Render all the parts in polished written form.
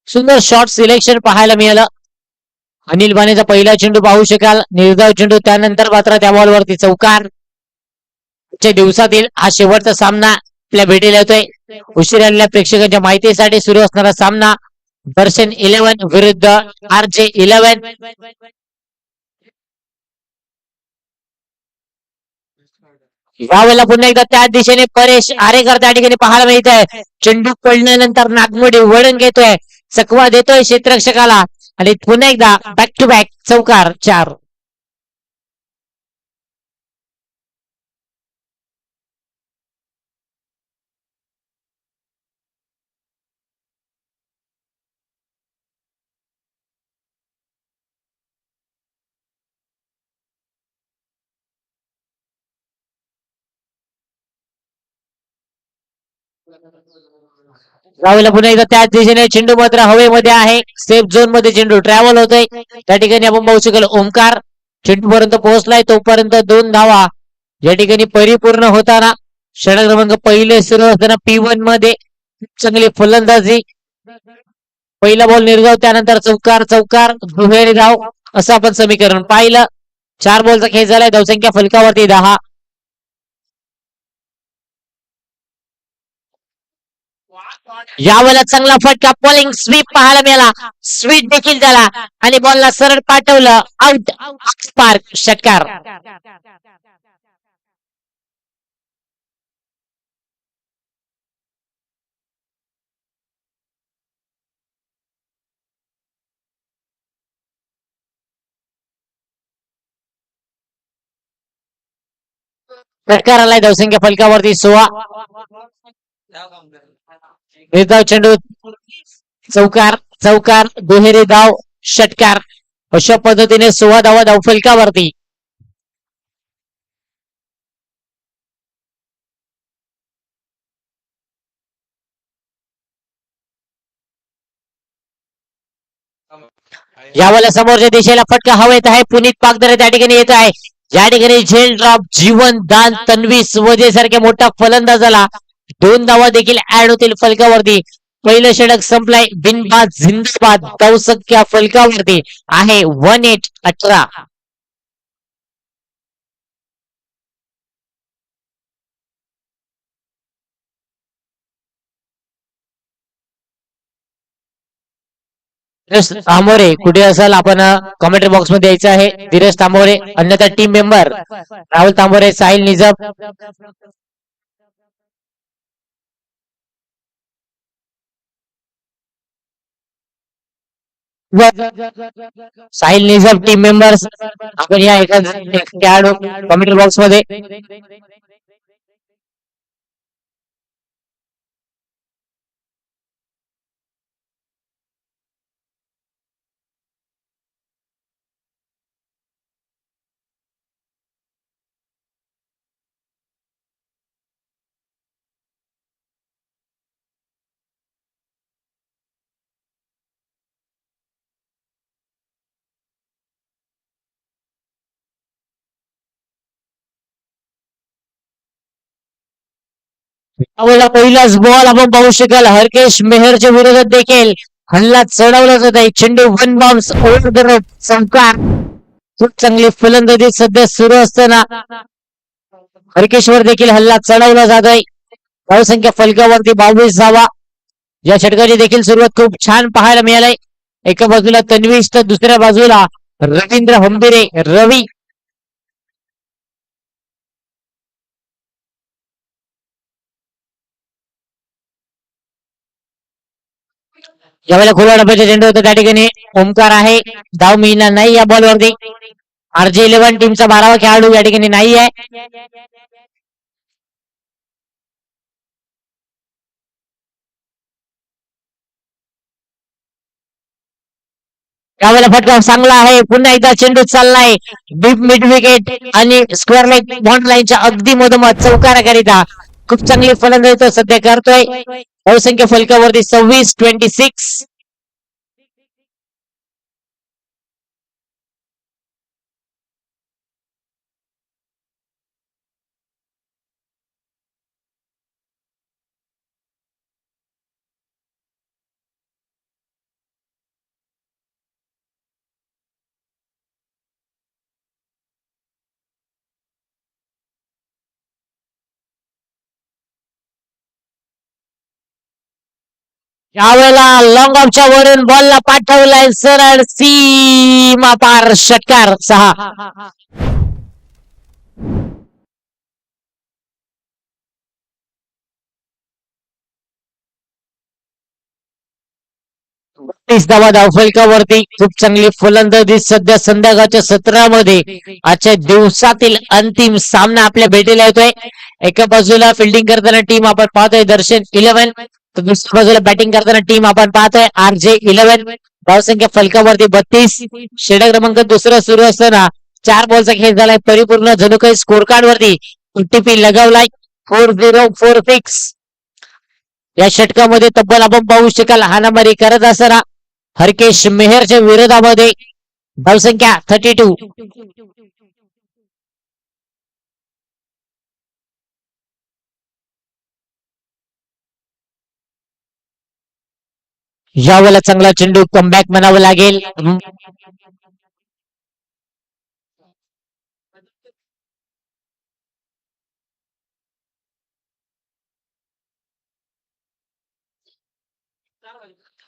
सुंदर shot selection पाहायला मिळालं. अनिल बाणेचा पहिला चेंडू पाहू शकाल, निर्धाव चेंडू, त्यानंतर मात्र त्या बॉलवरती चौकार. दिवसातील हा शेवटचा सामना आपल्या भेटीला येतोय. उशिरा आलेल्या प्रेक्षकांच्या माहितीसाठी सुरू असणारा सामना दर्शन 11 विरुद्ध RJ 11. यावेळेला पुन्हा एकदा त्याच दिशेने परेश आरेकर त्या ठिकाणी पाहायला मिळत आहे. चेंडू पडल्यानंतर नागमोडी वळण घेतोय, चकवा देतोय क्षेत्ररक्षकाला आणि पुन्हा एकदा बॅक टू बॅक चौकार 4. यावेळेला पुन्हा एकदा त्याच दिशेने चेंडू मात्र हवेमध्ये आहे. सेफ झोन मध्ये चेंडू ट्रॅव्हल होतोय. त्या ठिकाणी आपण पाहू शकाल ओमकार चेंडू पर्यंत पोहोचलाय, तोपर्यंत 2 धावा या ठिकाणी परिपूर्ण होताना. षटक क्रमांक पहिले सुरू असताना P1 मध्ये चांगली फलंदाजी. पहिला बॉल निर्धाव, त्यानंतर चौकार चौकार दुहेरी धाव असं आपण समीकरण पाहिलं. 4 बॉलचा खेळ झालाय, धावसंख्या फलकावरती 10. यावेळेला चांगला फटका, बॉलिंग स्वीप पाहायला मिळाला, स्वीप देखील झाला आणि बॉलला सरळ पाठवलं आउट. स्पार्क षटकार. षटकार आलाय, धावसंख्या फलकावरती 16. निर्धाव चेंडू, चौकार चौकार दुहेरी धाव षटकार, अशा पद्धतीने 16 धावा धावफलकावरती. यावेळेला समोरच्या दिशेला फटका हवेत आहे. पुनीत पागदरे त्या ठिकाणी येत आहे. ज्या ठिकाणी झेल ड्रॉप, जीवन दान, तन्वी स्वजे सारख्या मोठा फलंदाजाला 2 धावा देखील ऍड होतील फलकावरती. पहिलं षटक संपलाय, बिनबाद झिंदाबाद, धावसंख्या फलकावरती आहे 18. धीरज तांबोरे कुठे असाल, आपण कमेंट बॉक्स मध्ये यायचं आहे. धीरज तांबोरे, अन्यथा team member Rahul Tambore, Sahil Nizam. Sahil Nizam team members, आपण या एका कमेंट बॉक्स मध्ये. यावेळेला पहिलाच बॉल आपण पाहू शकाल, हरकेश मेहरच्या विरोधात देखील हल्ला चढवला जात आहे. चेंडू one bounce over the road, चौकार. खूप चांगली फलंदाजी सध्या सुरू असताना हरकेशवर देखील हल्ला चढवला जात आहे. धावसंख्या फलकावरती 22 धावा. या षटकाची देखील सुरुवात खूप छान पाहायला मिळाली. एका बाजूला तन्वीश तर दुसऱ्या बाजूला रवींद्र हंबिरे रवी. ज्यावेळेला खुल्या डब्याचा चेंडू होता त्या ठिकाणी ओमकार आहे, धाव मिळणार नाही या बॉलवरती. RJ 11 टीमचा 12वा खेळाडू या ठिकाणी नाही आहे. त्यावेळेला फटका चांगला आहे, पुन्हा एकदा चेंडू चाललाय डीप मिड विकेट आणि स्क्वेअर लाईन बॉन्ड लाईनच्या अगदी मधोमध चौकाराकरिता. खूप चांगली फलंदाजी तो सध्या करतोय. धावसंख्या फलकावरती 26-26. यावेळेला लॉंग ऑफच्या वरून बॉलला पाठवलाय सरळ सीमा पार षटकार 6. तीस धावा धावफलकावरती खूप चांगली फलंदाजी सध्या संध्याकाळच्या सत्रामध्ये आजच्या दिवसातील अंतिम सामना आपल्या भेटीला येतोय. एका बाजूला फिल्डिंग करताना टीम आपण पाहतोय दर्शन 11, तर दुसऱ्या बाजूला बॅटिंग करताना टीम आपण पाहतोय RJ 11. धावसंख्या फलकावरती 32. षटक क्रमांक दुसरा सुरू असताना 4 बॉलचा खेळ झालाय परिपूर्ण. जणू काही स्कोर कार्ड वरती टीपी लगावलाय 4046. या षटकामध्ये तब्बल आपण पाहू शकाल हाणामारी करत असताना हरकेश मेहरच्या विरोधामध्ये धावसंख्या 32. यावेळेला चांगला चेंडू कमबॅक म्हणावं लागेल.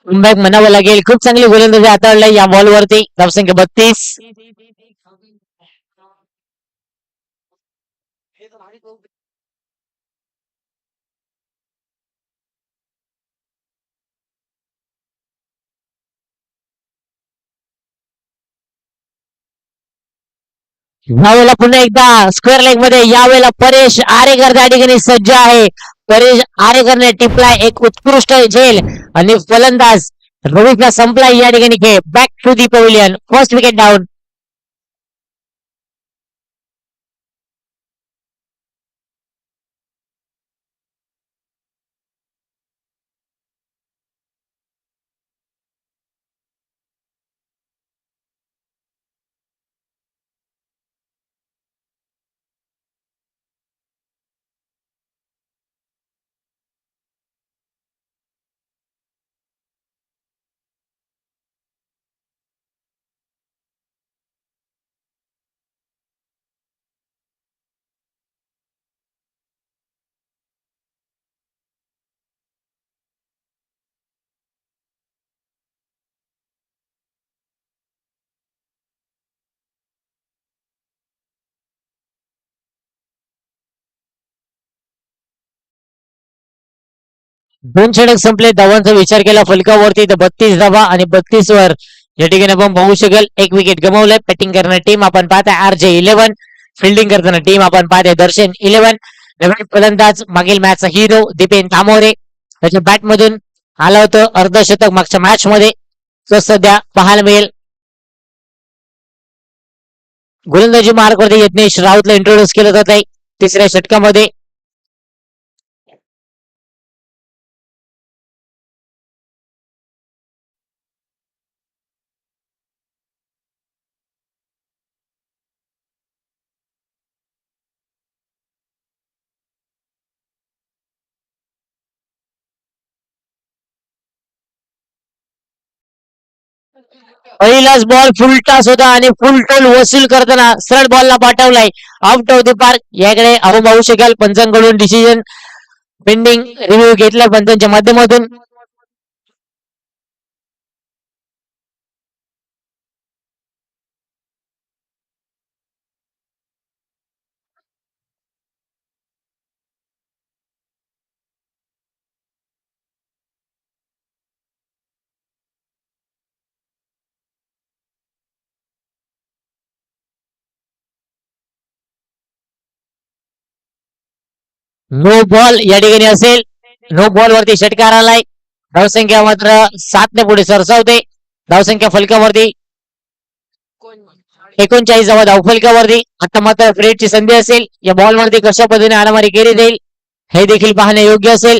कमबॅक म्हणावं लागेल. खूप चांगली गोलंदाजी हाताळली या बॉलवरती. धावसंख्या 32. यावेळेला पुन्हा एकदा स्क्वेअर लेग मध्ये यावेळेला परेश आरेकर त्या ठिकाणी सज्ज आहे. परेश आरेकरने टिपलाय एक उत्कृष्ट झेल आणि फलंदाज रोहितला संपलाय या ठिकाणी खेळ. Back to the pavilion. First wicket down. दोन षटक संपले. धावांचा विचार केला फलकावरती तर 32 धावा आणि 32 वर या ठिकाणी आपण पाहू शकेल एक विकेट गमावलंय. बॅटिंग करणारी टीम आपण पाहताय RJ 11. फिल्डिंग करताना टीम आपण पाहताय दर्शन 11. नवीन फलंदाज मागील मॅचचा हिरो दीपेन तामोरे त्याच्या बॅट मधून आलं होतं अर्धशतक मागच्या मॅच मध्ये. तो सध्या पाहायला मिळेल. गोलंदाजी मार्कवरती यज्ञेश राऊतला इंट्रोड्यूस केलं जात आहे तिसऱ्या षटकामध्ये. पहिलाच बॉल फुल टॉस होता आणि फुल टोल वसूल करताना सरळ बॉलला पाठवलाय आउट ऑफ द पार्क. याकडे आपण पाहू शकाल पंचांकडून डिसिजन पेंडिंग रिव्ह्यू घेतला पंचांच्या माध्यमातून. नो बॉल या ठिकाणी असेल. नो बॉल वरती षटकार आलाय. धावसंख्या मात्र 7 ने पुढे सरसावते. धावसंख्या फलकावरती 39 धावा धावफलकावरती. आता मात्र फ्रेडची संधी असेल. या बॉल वरती कशा पद्धतीने आरामारी केली जाईल हे देखील पाहणे योग्य असेल.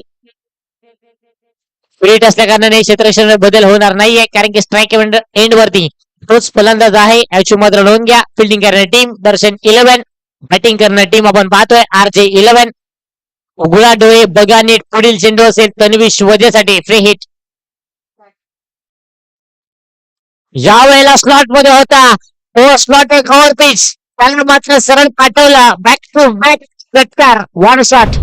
फ्रेट असल्या कारणाने क्षेत्ररक्षण बदल होणार नाहीये कारण की स्ट्राईक एंड वरती तोच फलंदाज आहे याची मात्र नोंद घ्या. फिल्डिंग करणारी टीम दर्शन 11. बॅटिंग करणारी टीम आपण पाहतोय RJ 11. उघडा डोळे बघा नीट पुढील चेंडू असेल तन्वीश वजेसाठी फ्री हिट. या वेळेला स्लॉट मध्ये होता तो स्लॉट कव्हर पिच त्याला मात्र सरळ पाठवला बॅक टू बॅक षटकार 1 शॉट.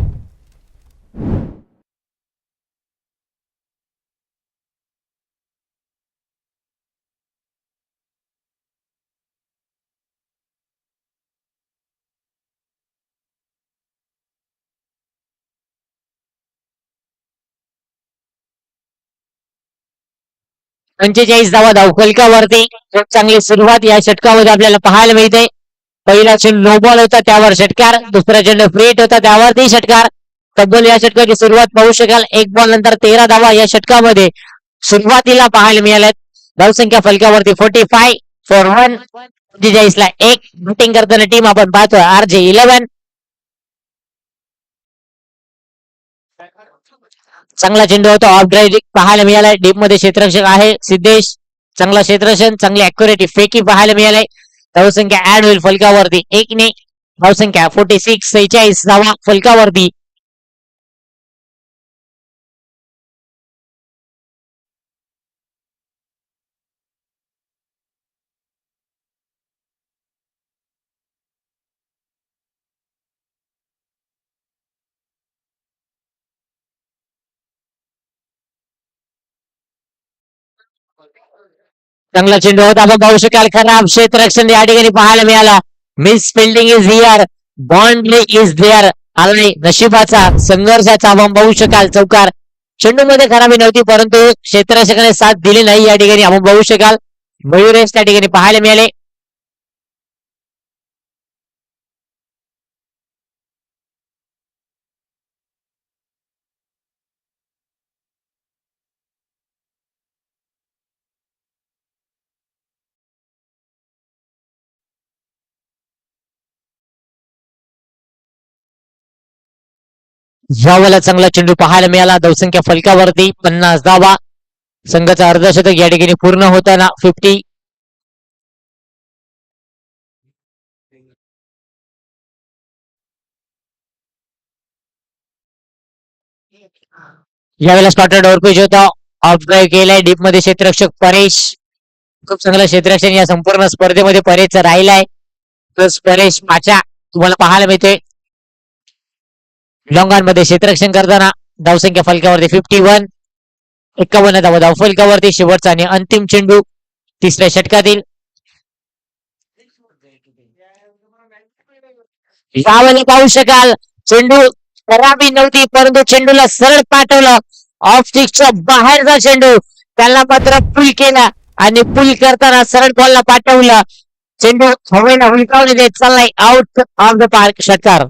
45 धावा धावफलकावरती. खूप चांगली सुरुवात या षटकामध्ये आपल्याला पाहायला मिळते. पहिला चेंडू नो बॉल होता त्यावर षटकार, दुसरा चेंडू फ्री हिट होता त्यावरती षटकार. तब्बल या षटकाची सुरुवात पाहू शकाल. एक बॉल नंतर 13 धावा या षटकामध्ये सुरुवातीला पाहायला मिळाल्यात. धावसंख्या फलकावरती 45 फॉर 1. 45 ला 1. बॅटिंग करताना टीम आपण पाहतोय RJ11. चांगला चेंडू होता ऑफ ड्राईव्ह पाहायला मिळालाय. डीप मध्ये क्षेत्ररक्षक आहे सिद्धेश. चांगला क्षेत्ररक्षण, चांगली अॅक्युरेटी फेकी पाहायला मिळालाय. धावसंख्या ऍड होईल फलकावरती 1 ने. धावसंख्या 46 46 धावा फलकावरती. चांगला चेंडू होता आपण पाहू शकाल. खराब क्षेत्ररक्षण या ठिकाणी पाहायला मिळाला. Miss fielding is here, bond is there. आणि नशिबाचा संघर्षाचा आपण पाहू शकाल. चौकार चेंडू मध्ये खराबी नव्हती परंतु क्षेत्ररक्षकाने साथ दिली नाही या ठिकाणी आपण पाहू शकाल. मयुरेश त्या ठिकाणी पाहायला मिळाले. यावेळेला चांगला चेंडू पाहायला मिळाला. धावसंख्या फलकावरती 50 धावा. संघाचा अर्धशतक या ठिकाणी पूर्ण होताना 50. यावेळेला स्टार्टर ओव्हरपिच होता. ऑफ ड्राईव्ह केलाय. डीप मध्ये क्षेत्ररक्षक परेश. खूप चांगलं क्षेत्ररक्षण या संपूर्ण स्पर्धेमध्ये परेशचं राहिलाय. प्लस परेश पाचा तुम्हाला पाहायला मिळते. लॉंग ऑन मध्ये क्षेत्ररक्षण करताना धावसंख्या फलकावरती 51. 51 धावा धावफलकावरती. शेवटचा आणि अंतिम चेंडू तिसऱ्या षटकातील. यावेळेला पाहू शकाल चेंडू खराबी नव्हती परंतु चेंडूला सरळ पाठवलं. ऑफ स्टिकच्या बाहेरचा चेंडू त्याला मात्र पुल केला आणि पुल करताना सरळ बॉलला पाठवलं. चेंडू हवेला हुलकावले देत चाललाय आउट ऑफ द पार्क. षटकार.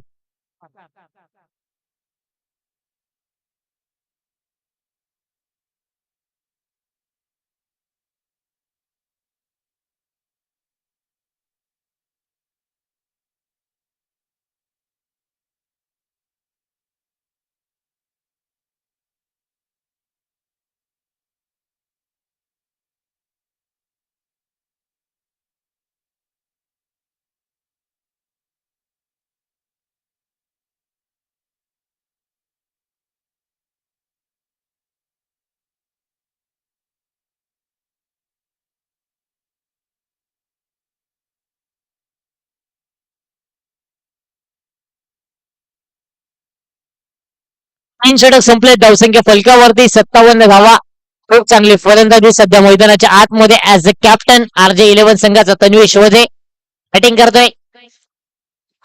तीन षटक संपले. धावसंख्या फलकावरती 57 धावा. खूप चांगली फलंदाजी सध्या मैदानाच्या आतमध्ये ऍज अ कॅप्टन RJ11 संघाचा तन्वीश वझे बॅटिंग करतोय.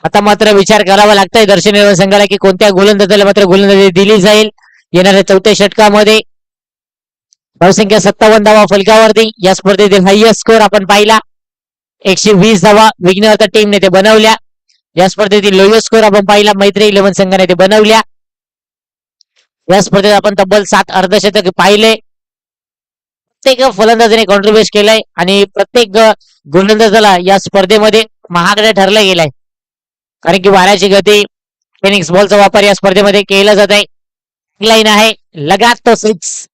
आता मात्र विचार करावा लागतोय दर्शन संघाला की कोणत्या गोलंदाजाला मात्र गोलंदाजी दिली जाईल येणाऱ्या चौथ्या षटकामध्ये. धावसंख्या 57 धावा फलकावरती. या स्पर्धेतील हायएस्ट स्कोर आपण पाहिला 120 धावा विघ्नहर्ता टीमने ते बनवल्या. या स्पर्धेतील लोएस्ट स्कोर आपण पाहिला मैत्री 11 संघाने ते बनवल्या. या स्पर्धेत आपण तब्बल 7 अर्धशतक पाहिले. प्रत्येक फलंदाजाने कॉन्ट्रीब्युट केलंय आणि प्रत्येक गोलंदाजाला या स्पर्धेमध्ये महागडे ठरलं गेलंय कारण की वाऱ्याची गती फिनिक्स बॉलचा वापर या स्पर्धेमध्ये केला जात आहे. लाईन आहे लगात तो 6.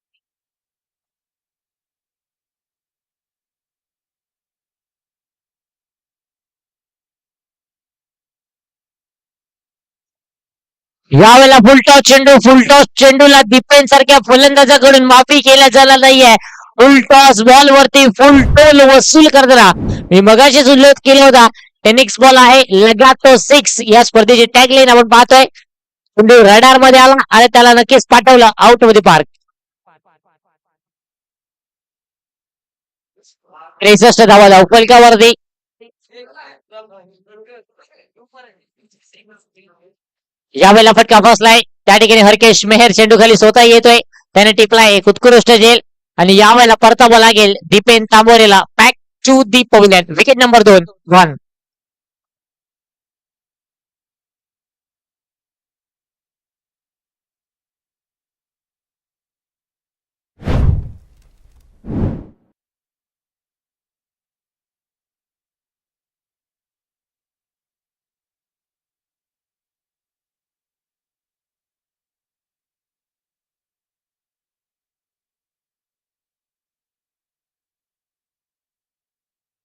यावेळेला फुलटॉस चेंडूला डिफेन्स सारख्या फलंदाजाकडून माफी केल्या जाणार नाहीये. फुलटॉस बॉल वरती फुल टोल वसूल करताना मी मगाशीच उल्लेख केला होता. टेनिक्स बॉल आहे लगातो 6 या स्पर्धेची टॅगलाईन आपण पाहतोय. चेंडू रडार मध्ये आला आणि त्याला नक्कीच पाठवलं आउट मध्ये पार्क. 63 धावा धावफलकावरती. यावेळेला फटका फसलाय त्या ठिकाणी हरकेश मेहर चेंडू खाली स्वतः येतोय. त्याने टिपलाय एक उत्कृष्ट झेल. आणि यावेळेला परतावं लागेल दीपेन तांबोरेला. Back to the pavilion. Wicket number 2 one.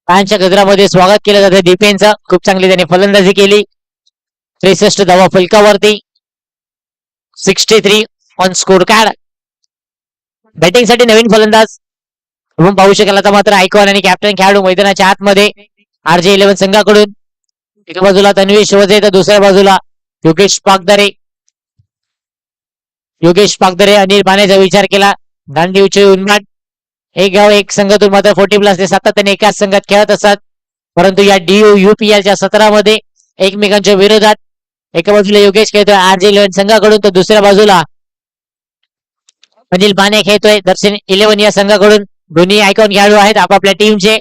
फॅनच्या गजरामध्ये स्वागत केलं जातं दीपेनचं. खूप चांगली त्याने फलंदाजी केली. 63 धावा फलकावरती. 63 ऑन स्कोर कार्ड. बॅटिंग साठी नवीन फलंदाज आपण पाहू शकाल आता मात्र आयकॉन आणि कॅप्टन खेळाडू मैदानाच्या आतमध्ये. RJ11 संघाकडून एका बाजूला तन्वीर शिवजे तर दुसऱ्या बाजूला योगेश पागदरे. योगेश पागदरे अनिल बाणेचा विचार केला. गांडीवचे उन्माद. एक गाव एक संघातून मात्र 40+ ते सातत्याने एकाच संघात खेळत असतात. परंतु या DUPLच्या सत्रामध्ये एकमेकांच्या विरोधात एका बाजूला योगेश खेळतोय RJ11 संघाकडून तर दुसऱ्या बाजूला अनिल बाणे खेळतोय दर्शन 11 या संघाकडून. दोन्ही आयकॉन खेळाडू आहेत आपापल्या टीमचे.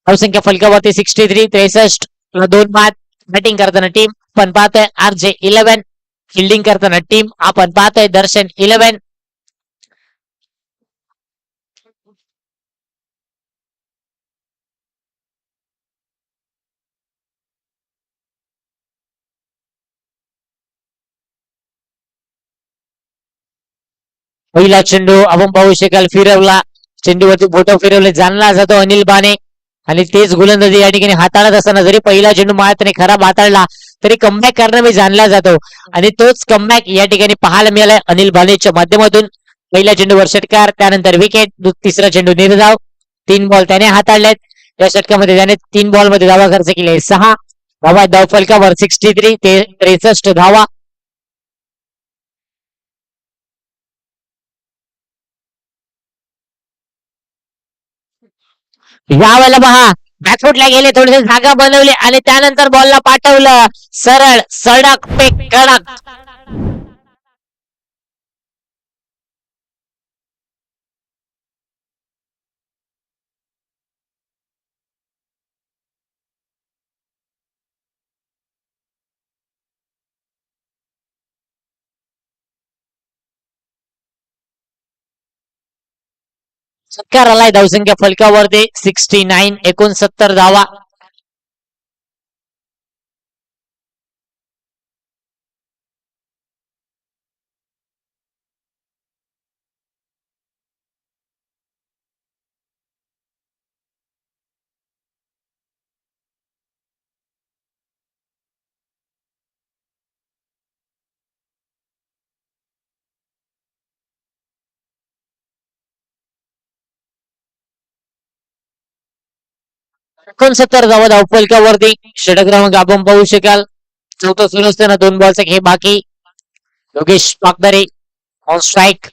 धावसंख्या फलकावरती 63. 63 2 बाद. बॅटिंग करताना टीम आपण पाहतोय RJ11. फिल्डिंग करताना टीम आपण पाहतोय दर्शन 11. पहिला चेंडू आपण पाहू शकाल फिरवला. चेंडूवरती बोट फिरवले जाणला जातो अनिल बाणे. आणि तेच गोलंदाजी या ठिकाणी हाताळत असताना जरी पहिला चेंडू मात्र खराब हाताळला तरी कमबॅक करणं मी जाणला जातो. आणि तोच कमबॅक या ठिकाणी पाहायला मिळालाय अनिल बाणेच्या माध्यमातून. पहिल्या चेंडूवर षटकार त्यानंतर विकेट. तिसरा चेंडू निर्धाव. 3 बॉल त्याने हाताळलेत. या षटकामध्ये त्याने 3 बॉल मध्ये धावा खर्च केले 6 धावा. धाव फलकावर 63 ते 63 धावा. यावेळेला पहा बॅकफुटला गेले थोडेसे जागा बनवली आणि त्यानंतर बॉलला पाठवलं सरळ सडक पे कडक. षटकार आलाय धावसंख्या फलकावरती 69. 69 धावा. एकोणसत्तर धावा धाव फलकावरती. षटक क्रमांक आपण पाहू शकाल. चौथा सुरू असताना 2 बॉलचा खेळ बाकी. Yogesh Pagdare on strike.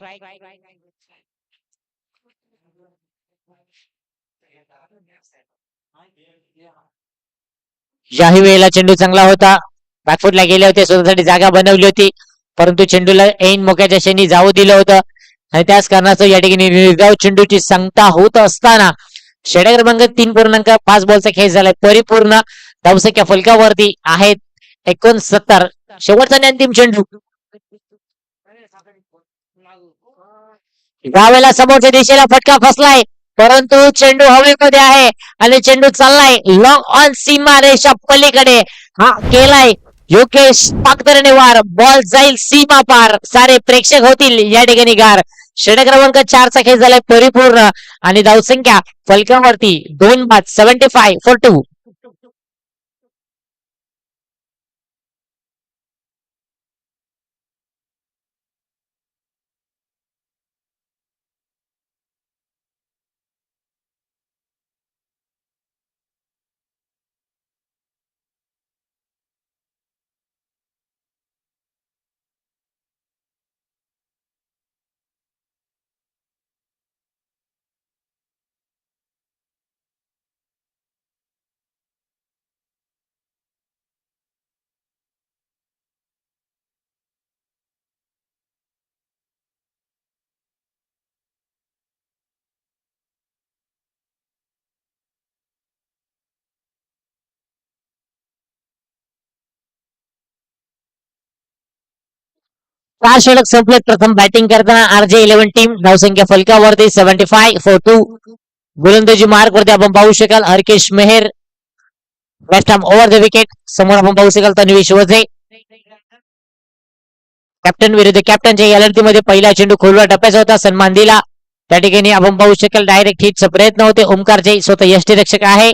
याही वेळेला चेंडू चांगला होता. बॅकफुटला गेले होते स्वतःसाठी जागा बनवली होती. परंतु चेंडूला ऐन मोक्याच्या क्षणी जाऊ दिलं होतं. आणि त्याच कारणास्तव या ठिकाणी निर्धाव चेंडूची सांगता होत असताना षटक क्रमांक 3.5 बॉलचा खेळ झालाय परिपूर्ण. धावसंख्या फलकावरती आहेत 69. शेवटचा आणि अंतिम चेंडू. यावेळेला समोरच्या दिशेला फटका फसलाय परंतु चेंडू हवेमध्ये आहे आणि चेंडू चाललाय लॉंग ऑन सीमा रेषा पलीकडे. हा केलाय योगेश पागदरेने वार. बॉल जाईल सीमा पार. सारे प्रेक्षक होतील या ठिकाणी गार. षटक क्रमांक 4चा खेळ झालाय परिपूर्ण आणि धावसंख्या फलकावरती 2 बाद. 75 फॉर 2. चार षटक संपलेत प्रथम बॅटिंग करताना RJ11 टीम. धावसंख्या फलकावरती 75 for 2. गोलंदाजी मार्क वरती आपण पाहू शकाल Harkesh Mehar best arm over the wicket. समोर आपण पाहू शकाल तन्वी शिवजे कॅप्टन विरुद्ध कॅप्टनच्या या लढतीमध्ये पहिला चेंडू खोलवर टप्प्याचा होता, सन्मान दिला. त्या ठिकाणी आपण पाहू शकाल डायरेक्ट हिटचा प्रयत्न होते. ओमकारचे स्वतः यष्टीरक्षक आहे.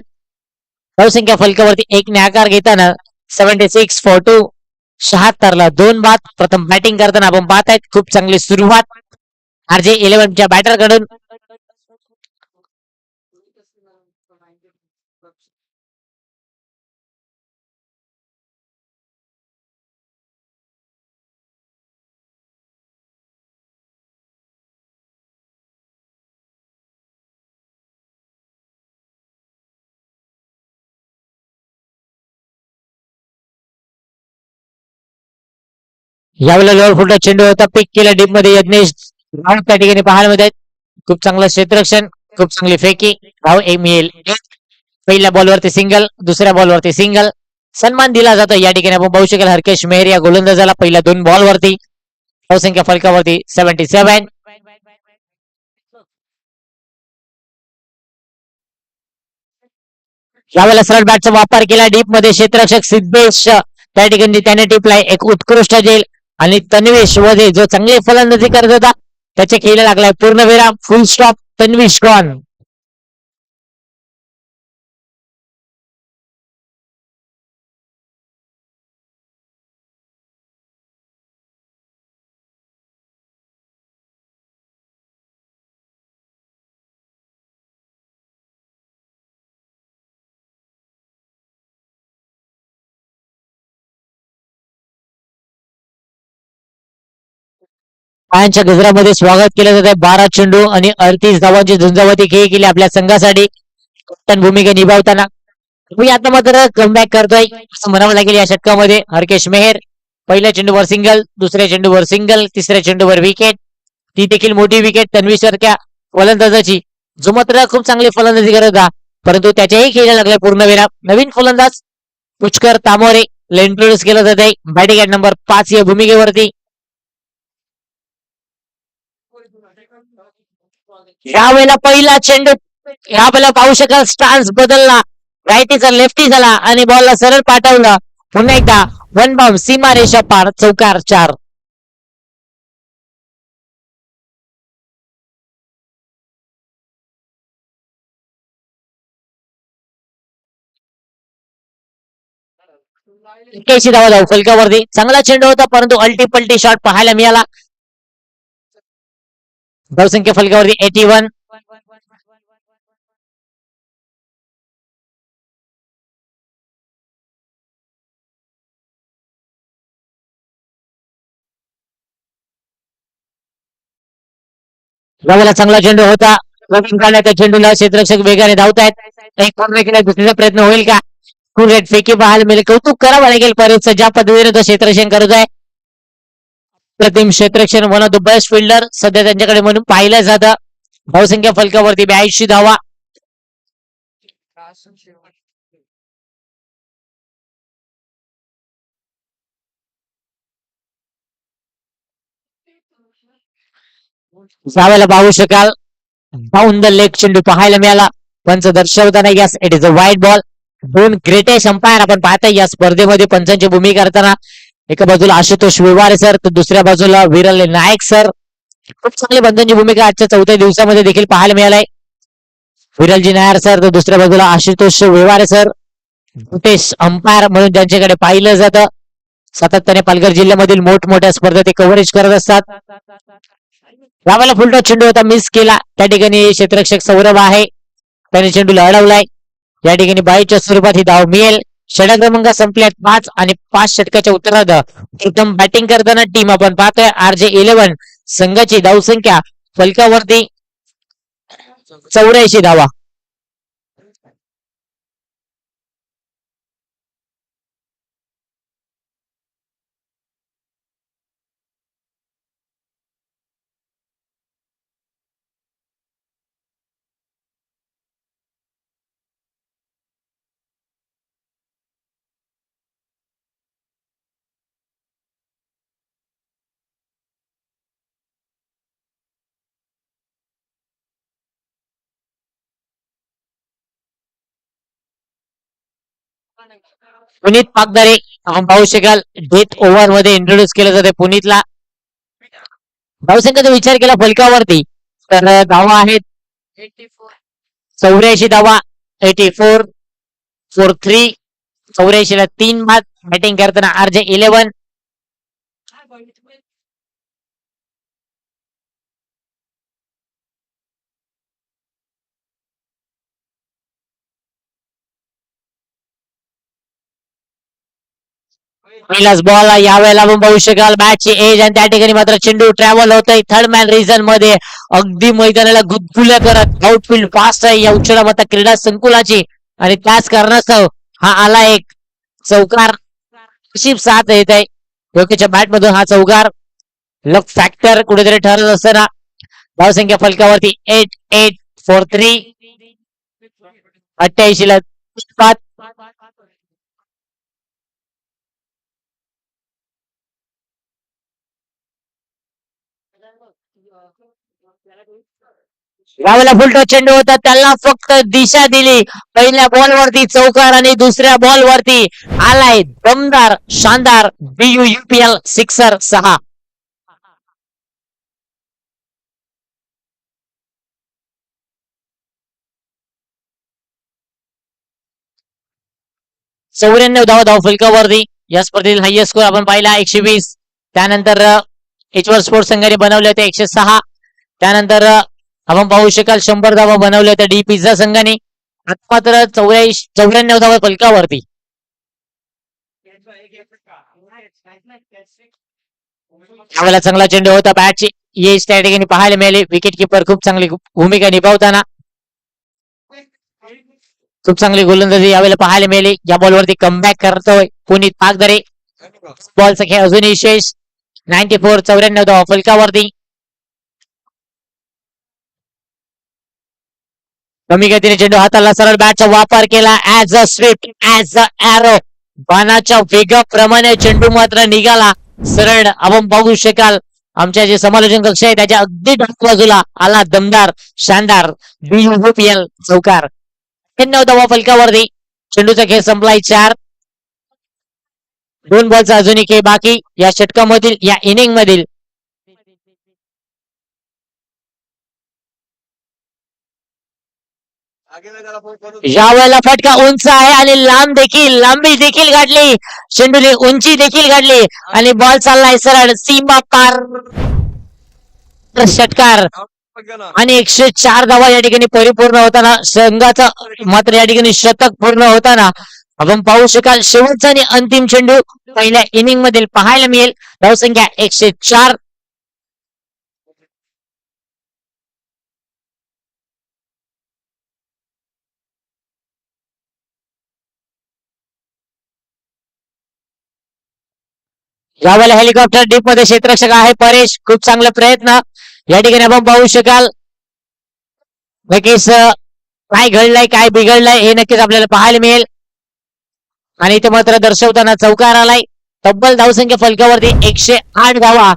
धावसंख्या फलकावरती 1 ने आकार घेताना 76 for 2. 76 ला 2 बाद. प्रथम बॅटिंग करताना आपण पाहत आहेत खूप चांगली सुरुवात RJ11 च्या बॅटर कडून. यावेळेला लोअर फुटला चेंडू होता, पिक केला डीप मध्ये यज्ञेश त्या ठिकाणी पाहायला मिळत. खूप चांगलं क्षेत्ररक्षण, खूप चांगली फेकी. धाव एक मिळेल. पहिल्या बॉलवरती सिंगल, दुसऱ्या बॉलवरती सिंगल. सन्मान दिला जातो या ठिकाणी आपण पाहू शकाल हरकेश मेहर या गोलंदाजाला पहिल्या 2 बॉलवरती. धावसंख्या फलकावरती 77. यावेळेला सरळ बॅटचा वापर केला डीप मध्ये क्षेत्ररक्षक सिद्धेश त्या ठिकाणी त्याने टिपलाय एक उत्कृष्ट झेल. आणि तन्वीश वजे जो चांगली फलंदाजी करत होता त्याच्या खेळला लागलाय पूर्णविराम. फुल स्टॉप. तन्वीश गॉन. पायांच्या गजरामध्ये स्वागत केलं जात आहे. 12 चेंडू आणि 38 धावांची झुंजावती खेळ केली आपल्या संघासाठी कप्तान भूमिका निभावताना. मी आता मात्र कमबॅक करतोय असं म्हणावं लागेल या षटकामध्ये. हरकेश मेहर पहिल्या चेंडूवर सिंगल, दुसऱ्या चेंडूवर सिंगल, तिसऱ्या चेंडूवर विकेट. ती देखील मोठी विकेट तन्वीसारख्या फलंदाजाची जो मात्र खूप चांगली फलंदाजी करत होता परंतु त्याच्याही खेळला लागला पूर्णविराम. नवीन फलंदाज पुष्कर तामोरे इंट्रोड्यूस केलं जात आहे बॅटिंग नंबर 5 या भूमिकेवरती. यावेळेला पहिला चेंडू यावेळेला पाहू शकाल स्टान्स बदलला. रायटीचा लेफ्टी झाला आणि बॉलला सरळ पाठवलं. पुन्हा एकदा वन बाउंड सीमा रेषा पार चौकार 4. एक्क्याऐंशी धावा धाव फलकावरती. चांगला चेंडू होता परंतु अल्टी पल्टी शॉट पाहायला मिळाला. धावसंख्या फलकावरती 81. यावेळेला चांगला चेंडू होता. रनिंग करण्याच्या चेंडूला क्षेत्ररक्षक वेगाने धावत आहेत. एक पूर्ण केला दुसरीचा प्रयत्न होईल का? फुल रेड फेकी पाहायला मिळेल. कौतुक करावं लागेल परेशचं ज्या पद्धतीने तो क्षेत्ररक्षण करत आहे. प्रतिम क्षेत्ररक्षण one of the best fielder सध्या त्यांच्याकडे म्हणून पाहिलं जातं. धावसंख्या फलकावरती 82 धावा. यावेळेला पाहू शकाल डाऊन द लेग चेंडू पाहायला मिळाला. पंच दर्शवताना यस इट इज अ वाईट बॉल. 2 ग्रेटेस्ट अंपायर आपण पाहताय या स्पर्धेमध्ये पंचांची भूमिका करताना. एका बाजूला आशुतोष विवारे सर तर दुसऱ्या बाजूला विरल नायक सर. खूप चांगली पंचांची भूमिका आजच्या 4थ्या दिवसामध्ये देखील पाहायला मिळालाय. विरलजी नायर सर तर दुसऱ्या बाजूला आशुतोष विवारे सर ब्रिटिश अंपायर म्हणून ज्यांच्याकडे पाहिलं जातं. सातत्याने पालघर जिल्ह्यामधील मोठमोठ्या स्पर्धा ते कव्हरेज करत असतात. यावेळेला फुलटॉस चेंडू होता मिस केला. त्या ठिकाणी क्षेत्ररक्षक सौरभ आहे त्याने चेंडूला अडवलाय. या ठिकाणी बाईच्या स्वरूपात ही धाव मिळेल. षटक क्रमांक संपल्यात 5 आणि 5 षटकाच्या उत्तरार्ध एकदम बॅटिंग करताना टीम आपण पाहतोय RJ11 संघाची धावसंख्या फलकावरती 84 धावा. पुनीत पागदारे आपण पाहू शकाल डेथ ओव्हर मध्ये इंट्रोड्यूस केलं जाते पुनीतला. धावसंख्येचा विचार केला फलकावरती तर धावा आहेत 84 धावा. 84 4 3. 84 ला 3 बाद. बॅटिंग करताना RJ11. पहिलाच बॉल यावेळेला आपण पाहू शकाल बॅटची एज आणि त्या ठिकाणी मात्र चेंडू ट्रॅव्हल होत आहे थर्ड मॅन रिझन मध्ये अगदी मैदानाला गुदगुल्या करत आउटफील्ड फास्ट आहे या उच्च माता क्रीडा संकुलाची आणि त्याच कारणास्तव हा आला एक चौकार. नशीब साथ येत आहे योकेच्या बॅट मधून हा चौकार लक फॅक्टर कुठेतरी ठरत असताना धावसंख्या फलकावरती 8843. 88 ला 5. यावेळेला फुलटो चेंडू होता त्याला फक्त दिशा दिली पहिल्या बॉल वरती चौकार आणि दुसऱ्या बॉल वरती आलाय दमदार शानदार BUUPL सिक्सर 6. 94 धावा धाव फलकावरती या स्पर्धेतील हायएस्ट स्कोर आपण पाहिला 120. त्यानंतर एचवर स्पोर्ट्स संघाने बनवले होते 106. त्यानंतर आपण पाहू शकाल 100 धावा बनवल्या होत्या डी पिझ्झा संघाने. आता मात्र 94 धावा फलकावरती. यावेळेला चांगला चेंडू होता बॅटची येस त्या ठिकाणी पाहायला मिळाले विकेट किपर खूप चांगली भूमिका निभावताना खूप चांगली गोलंदाजी यावेळेला पाहायला मिळाली या बॉलवरती कमबॅक करतोय पुनीत पागदरे. बॉलचा खेळ अजूनही शेष 94 धावा फलकावरती. कमी गतीने चेंडू हाताला सरळ बॅटचा वापर केला as a Swift as a arrow बाणाच्या वेगाप्रमाणे चेंडू मात्र निघाला सरळ. आपण बघू शकाल आमच्या जे समालोचन कक्ष आहे त्याच्या अगदी डाव्या बाजूला आला दमदार शानदार BUUPL चौकार. 9 धावा फलकावरती. चेंडूचा खेळ संपलाय 4. 2 बॉलचा अजूनही खेळ बाकी या षटकामधील या इनिंग मधील. यावेळेला फटका उंच आहे आणि लांबी देखील गाठली चेंडूने उंची देखील गाठली आणि बॉल चाललाय सरळ सीमा पार षटकार आणि 104 धावा या ठिकाणी परिपूर्ण होताना संघाचं मात्र या ठिकाणी शतक पूर्ण होताना आपण पाहू शकाल शेवटचा आणि अंतिम चेंडू पहिल्या इनिंग मधील पाहायला मिळेल. धावसंख्या 104. यावेळेला हेलिकॉप्टर डीप मध्ये क्षेत्ररक्षक आहे परेश खूप चांगला प्रयत्न या ठिकाणी आपण पाहू शकाल. नक्कीच काय घडलंय काय बिघडलंय हे नक्कीच आपल्याला पाहायला मिळेल आणि इथे मात्र दर्शवताना चौकार आलाय. तब्बल धावसंख्या फलकावरती 108 धावा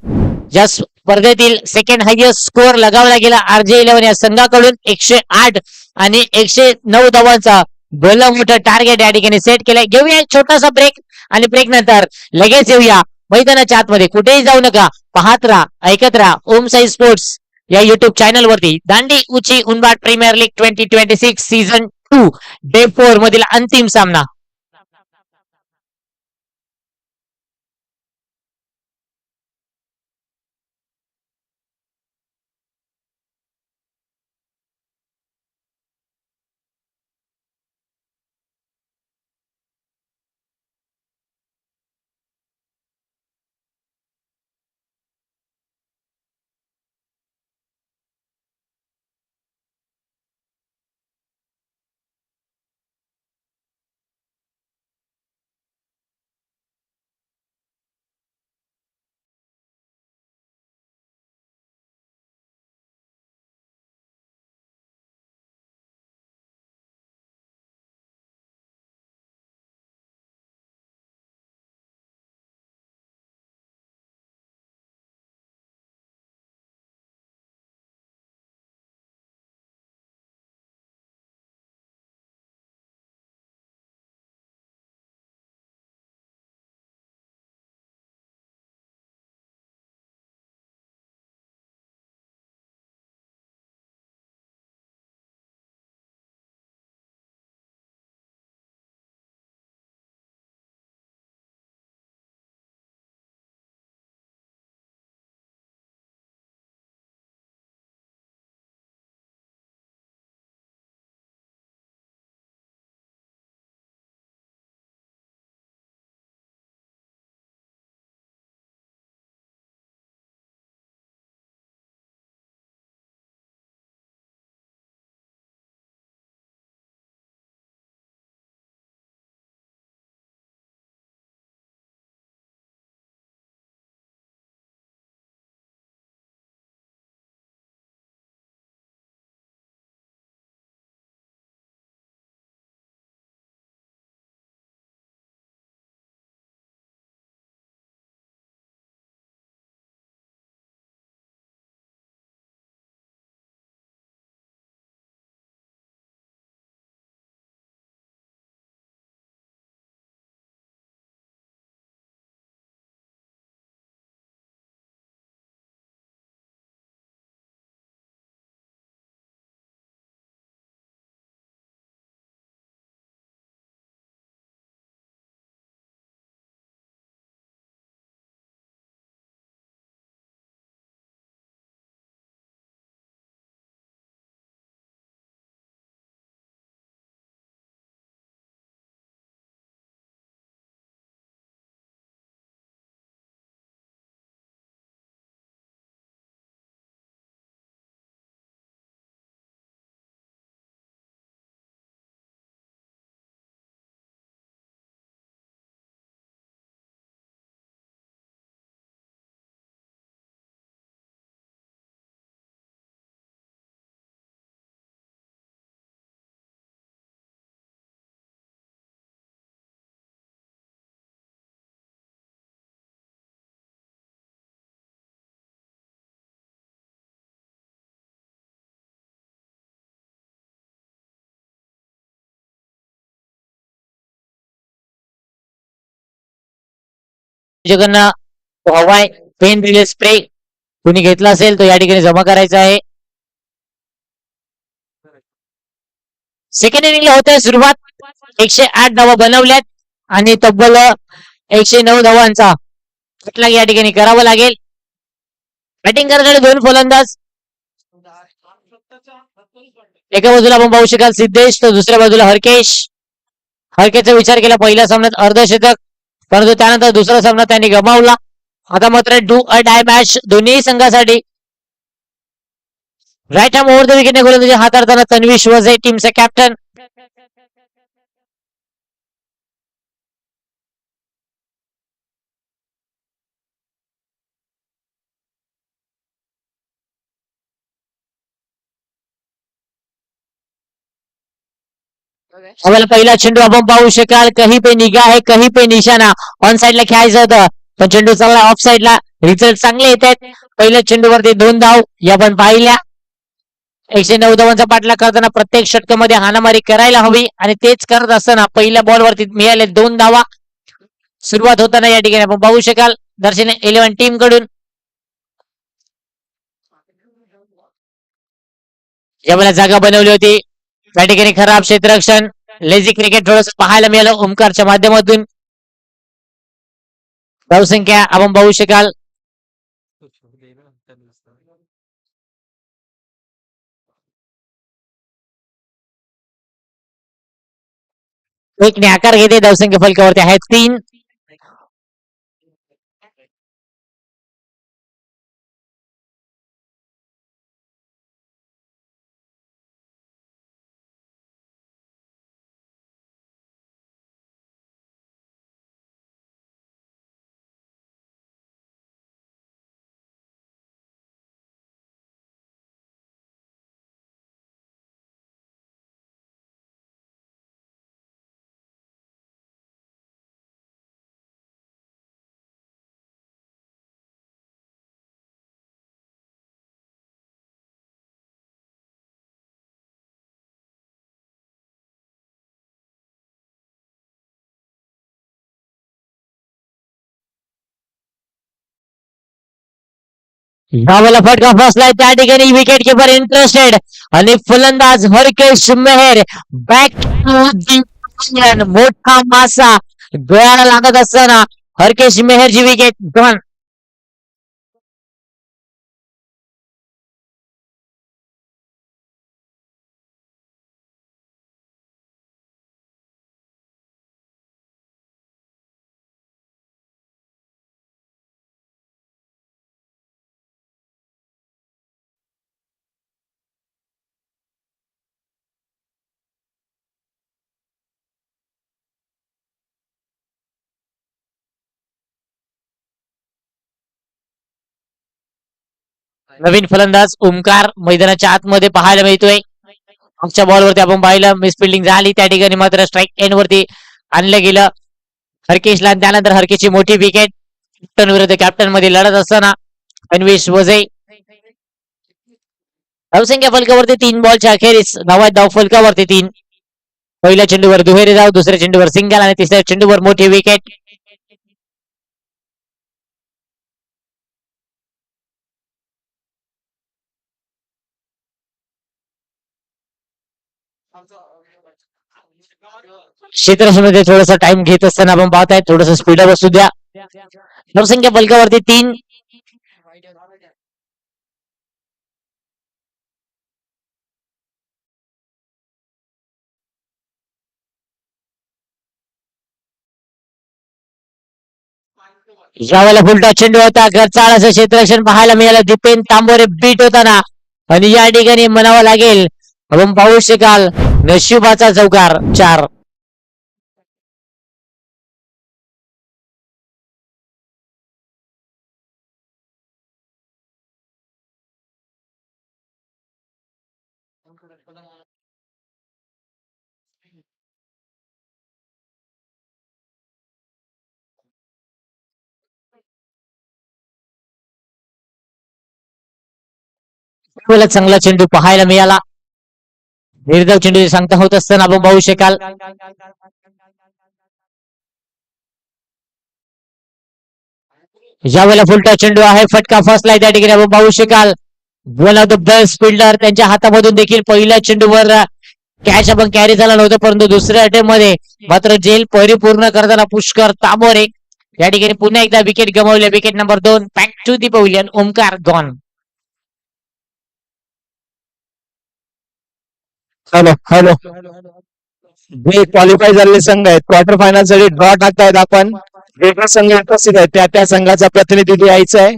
या स्पर्धेतील सेकंड हायएस्ट स्कोअर लगावला गेला RJ11 या संघाकडून 108 आणि 109 धावांचा भलं मोठं टार्गेट या ठिकाणी सेट केलंय. घेऊया एक छोटासा ब्रेक आणि ब्रेक नंतर लगेच येऊया मैदानाच्या आतमध्ये कुठेही जाऊ नका पाहत राहा ऐकत राहा ओम साई स्पोर्ट्स या युट्यूब चॅनल वरती दांडी उची उनबाड प्रीमियर लीग 2026 सीझन 2 डे 4 मधील अंतिम सामना जगन्ना हवाय पेन रिलीज स्प्रे कुणी घेतला असेल तो या ठिकाणी जमा करायचा आहे. सेकंड इनिंगला होते सुरुवात. 108 धावा बनवल्यात आणि तब्बल 109 धावांचा फटलाग या ठिकाणी करावा लागेल. बॅटिंग करणारे दोन फलंदाज. एका बाजूला आपण पाहू शकाल सिद्धेश, तर दुसऱ्या बाजूला हरकेश. हरकेशचा विचार केला पहिल्या सामन्यात अर्धशतक, परंतु त्यानंतर दुसरा सामना त्यांनी गमावला. आता मात्र डू अ डाय मॅच दोन्ही संघासाठी. राईट हॅम ओव्हर द विकेटने गोलंदाजी हाताळताना तन्वीश वझे टीमचा कॅप्टन. आम्हाला पहिला चेंडू आपण पाहू शकाल कही पे निगा है कही पे निशाणा. ऑन साईडला खेळायचं होतं पण चेंडू चांगला ऑफ साईडला. रिझल्ट चांगले येत आहेत. पहिल्या चेंडूवरती 2 धाव या आपण पाहिल्या. 109 धावांचा पाठलाग करताना प्रत्येक षटकामध्ये हाणामारी करायला हवी आणि तेच करत असताना पहिल्या बॉलवरती मिळाले 2 धावा. सुरुवात होताना या ठिकाणी आपण पाहू शकाल दर्शने 11 टीम कडून यावेळेला जागा बनवली होती. त्या ठिकाणी खराब क्षेत्ररक्षण, लेझी क्रिकेट थोडस पाहायला मिळालं ओमकारच्या माध्यमातून. धावसंख्या आपण पाहू शकाल एकने आकार घेते. धावसंख्या फलकावरती आहेत 3. धावाला फटका फसलाय त्या ठिकाणी विकेट किपर इंटरेस्टेड आणि फलंदाज हरकेश मेहर बॅक टू मोठा मासा गळ्याला लागत असताना हरकेश मेहरची विकेट गण. नवीन फलंदाज ओमकार मैदानाच्या आतमध्ये पाहायला मिळतोय. मागच्या बॉलवरती आपण पाहिलं मिस फिल्डिंग झाली त्या ठिकाणी मात्र स्ट्राईक एंड वरती आणलं गेलं हरकेशला. त्यानंतर हरकेशची मोठी विकेट. कॅप्टन विरुद्ध कॅप्टन मध्ये लढत असताना अन्वेष वझे. धावसंख्या फलकावरती 3 बॉलच्या अखेरीस धाव फलकावरती 3. पहिल्या चेंडूवर दुहेरी धाव, दुसऱ्या चेंडूवर सिंगल आणि तिसऱ्या चेंडूवर मोठी विकेट. क्षेत्ररक्षणामध्ये थोडासा टाइम घेत असताना आपण पाहताय थोडस स्पीड बसू द्या. धावसंख्या फलकावरती 3. यावेळेला फुलटा चेंडू होता. गरचाळ असं क्षेत्ररक्षण पाहायला मिळालं दीपेन तांबोरे बीट होताना आणि या ठिकाणी म्हणावं लागेल आपण पाहू शकाल नशिबाचा चौकार 4. चांगला चेंडू पाहायला मिळाला. निर्धाव चेंडू सांगता होत असताना आपण पाहू शकाल यावेळेला फुलटा चेंडू आहे, फटका फसलाय त्या ठिकाणी आपण पाहू शकाल. One of the best fielder त्यांच्या हातामधून देखील पहिल्या चेंडूवर कॅच आपण कॅरी झाला नव्हतं, परंतु दुसऱ्या अटेम्प्ट मध्ये मात्र जेल परिपूर्ण करताना पुष्कर तामोरे या ठिकाणी पुन्हा एकदा विकेट गमावल्या. Wicket number 2 back to the pavilion. Omkar gone. Hello hello. जे क्वालिफाय झालेले संघ आहेत क्वार्टर फायनल साठी ड्रॉ टाकतायत आपण. जे जे संघ उपस्थित आहेत त्या त्या संघाचा प्रतिनिधी यायचा आहे.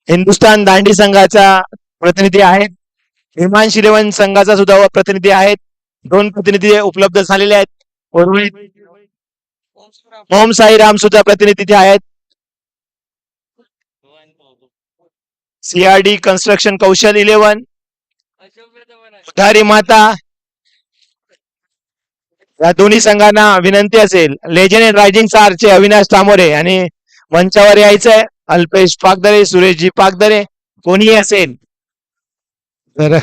हिंदुस्थान दांडी संघाचा प्रतिनिधी आहेत. हिमांश इलेव्हन संघाचा सुद्धा प्रतिनिधी आहेत. 2 प्रतिनिधी उपलब्ध झालेले आहेत. उर्वरित ओम साईराम सुद्धा प्रतिनिधी आहेत. सीआरडी कन्स्ट्रक्शन कौशल 11, उधारी माता, या दोन्ही संघांना विनंती असेल लेजंड अँड रायझिंग स्टारचे अविनाश तामोरे आणि मंचावर यायचंय. अल्पेश पागदरे, सुरेशजी पागदरे कोणीही असेल तर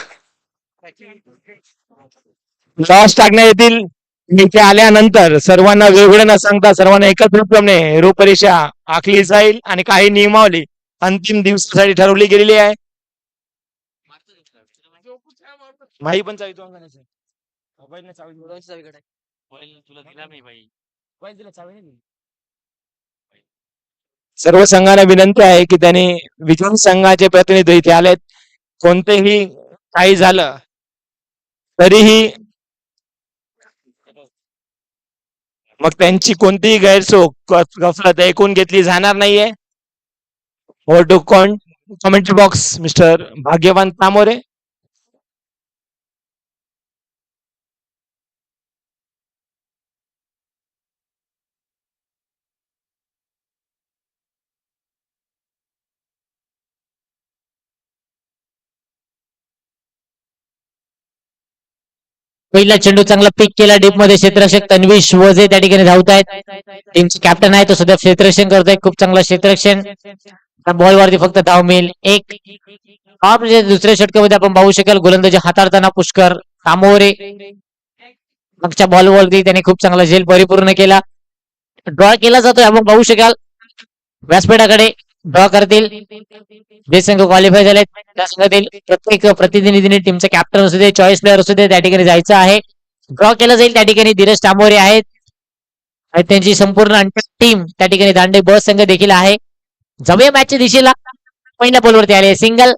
लॉस टाकण्यात येतील. इथे आल्यानंतर सर्वांना वेगवेगळं न सांगता सर्वांना एकत्रितपणे रूपरेषा आखली जाईल आणि काही नियमावली अंतिम दिवसासाठी ठरवली गेलेली आहे. माही पण चावी सर्व संघांना विनंती आहे की त्यांनी विजयी संघाचे प्रतिनिधी इथे आलेत. कोणतेही काही झालं तरीही मग त्यांची कोणतीही गैरसोय गफलत ऐकून घेतली जाणार नाहीये. Over to commentary box mister Bhagyawan Tamore. पहिला चेंडू चांगला पिक केला डीप मध्ये. क्षेत्ररक्षक तन्वीश वजे त्या ठिकाणी धावत आहेत. टीमचे कॅप्टन आहे तो सध्या क्षेत्ररक्षण करतोय. खूप चांगला क्षेत्ररक्षण. बॉल वरती फक्त धाव मिळेल एक. म्हणजे दुसऱ्या षटकामध्ये आपण पाहू शकाल गोलंदाजी हाताळताना पुष्कर तामोरे मागच्या बॉलवरती त्याने खूप चांगला झेल परिपूर्ण केला. ड्रॉ केला जातोय आपण पाहू शकाल. व्यासपीठाकडे ड्रॉ करतील जे संघ क्वालिफाय झाले त्या संघातील प्रत्येक प्रतिनिधीने टीमचा कॅप्टन असू दे चॉईस प्लेअर असू दे त्या ठिकाणी जायचं आहे. ड्रॉ केला जाईल. त्या ठिकाणी धीरज तांबोरे आहेत आणि त्यांची संपूर्ण टीम त्या ठिकाणी दांडे बस संघ देखील आहे. जाऊया मॅचच्या दिशेला. पहिल्या बॉलवरती आले सिंगल.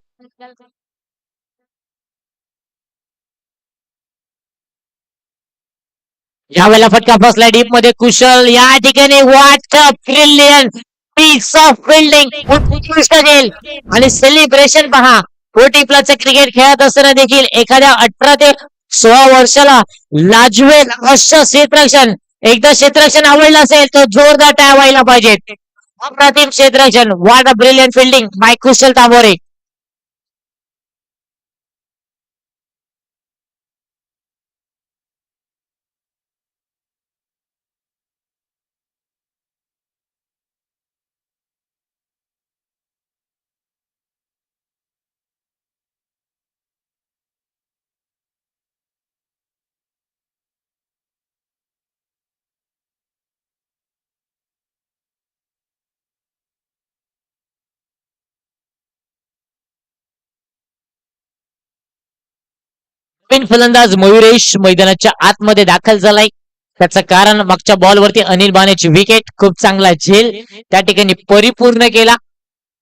यावेळेला फटका फसला डीप मध्ये. कुशल या ठिकाणी what brilliant piece of fielding उत्कृष्ट खेळ आणि सेलिब्रेशन पहा. कोटी प्लस क्रिकेट खेळत असताना देखील एखाद्या 18 ते 16 वर्षाला लाजवेल असं क्षेत्ररक्षण. एकदा क्षेत्ररक्षण आवडलं असेल तर जोरदार टाळ्या व्हायला पाहिजेत. अप्रतिम क्षेत्ररक्षण. What a brilliant fielding by Kushal Tambore. नवीन फलंदाज मयुरेश मैदानाच्या आतमध्ये दाखल झालाय. त्याचं कारण मागच्या बॉलवरती अनिल बानेची विकेट. खूप चांगला झेल त्या ठिकाणी परिपूर्ण केला.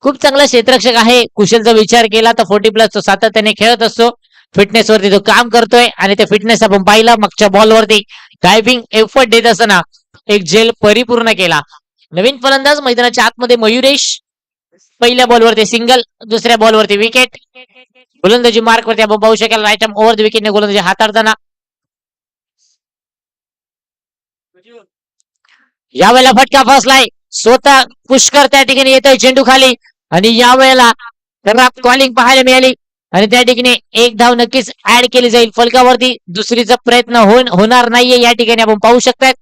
खूप चांगला क्षेत्ररक्षक आहे. कुशलचा विचार केला तर 40 प्लस तो सातत्याने खेळत असतो. फिटनेस वरती तो काम करतोय आणि त्या फिटनेस आपण पाहिला मागच्या बॉलवरती डायव्हिंग एफर्ट देत असताना एक झेल परिपूर्ण केला. नवीन फलंदाज मैदानाच्या आतमध्ये मयुरेश. पहिल्या बॉलवरती सिंगल. दुसऱ्या बॉलवरती विकेट. गोलंदाजी मार्क वरती आपण पाहू शकाल राईट आर्म ओव्हर द विकेटने गोलंदाजी हाताळताना. यावेळेला फटका फसलाय. स्वतः पुष्कर त्या ठिकाणी येतोय चेंडू खाली आणि यावेळेला त्याला कॉलिंग पाहायला मिळाली आणि त्या ठिकाणी एक धाव नक्कीच ऍड केली जाईल फलकावरती. दुसरीचा प्रयत्न होणार नाहीये या ठिकाणी आपण पाहू शकतात.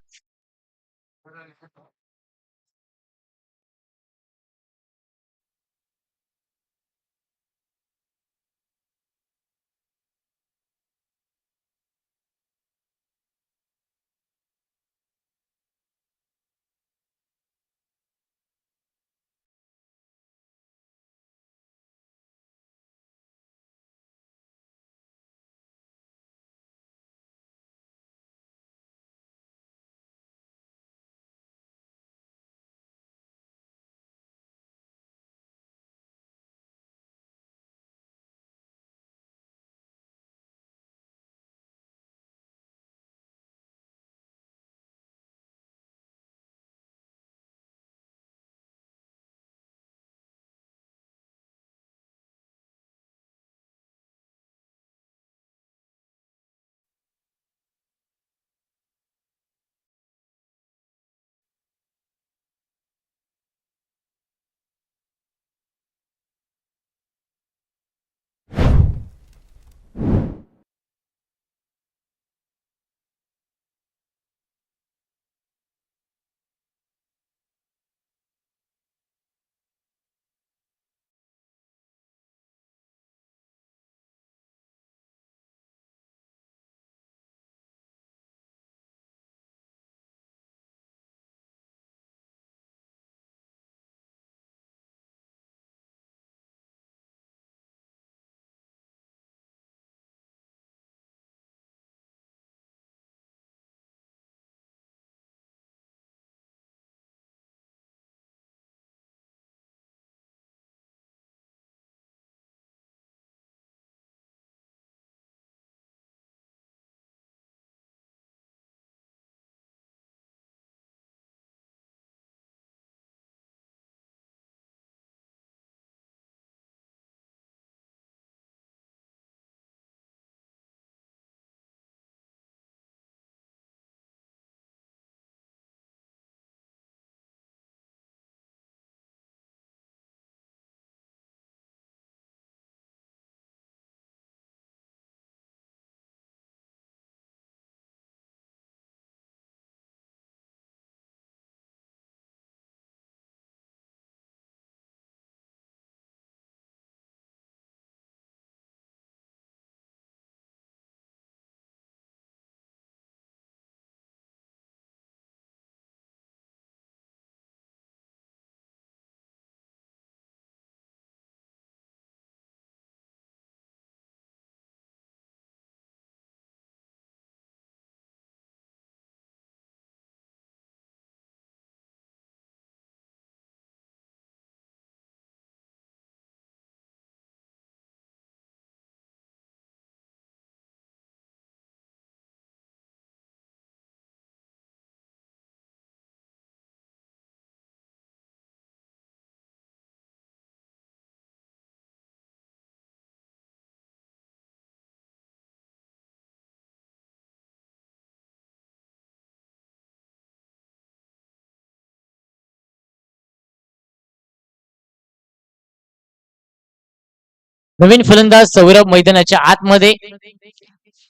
नवीन फलंदाज सौरभ मैदानाच्या आतमध्ये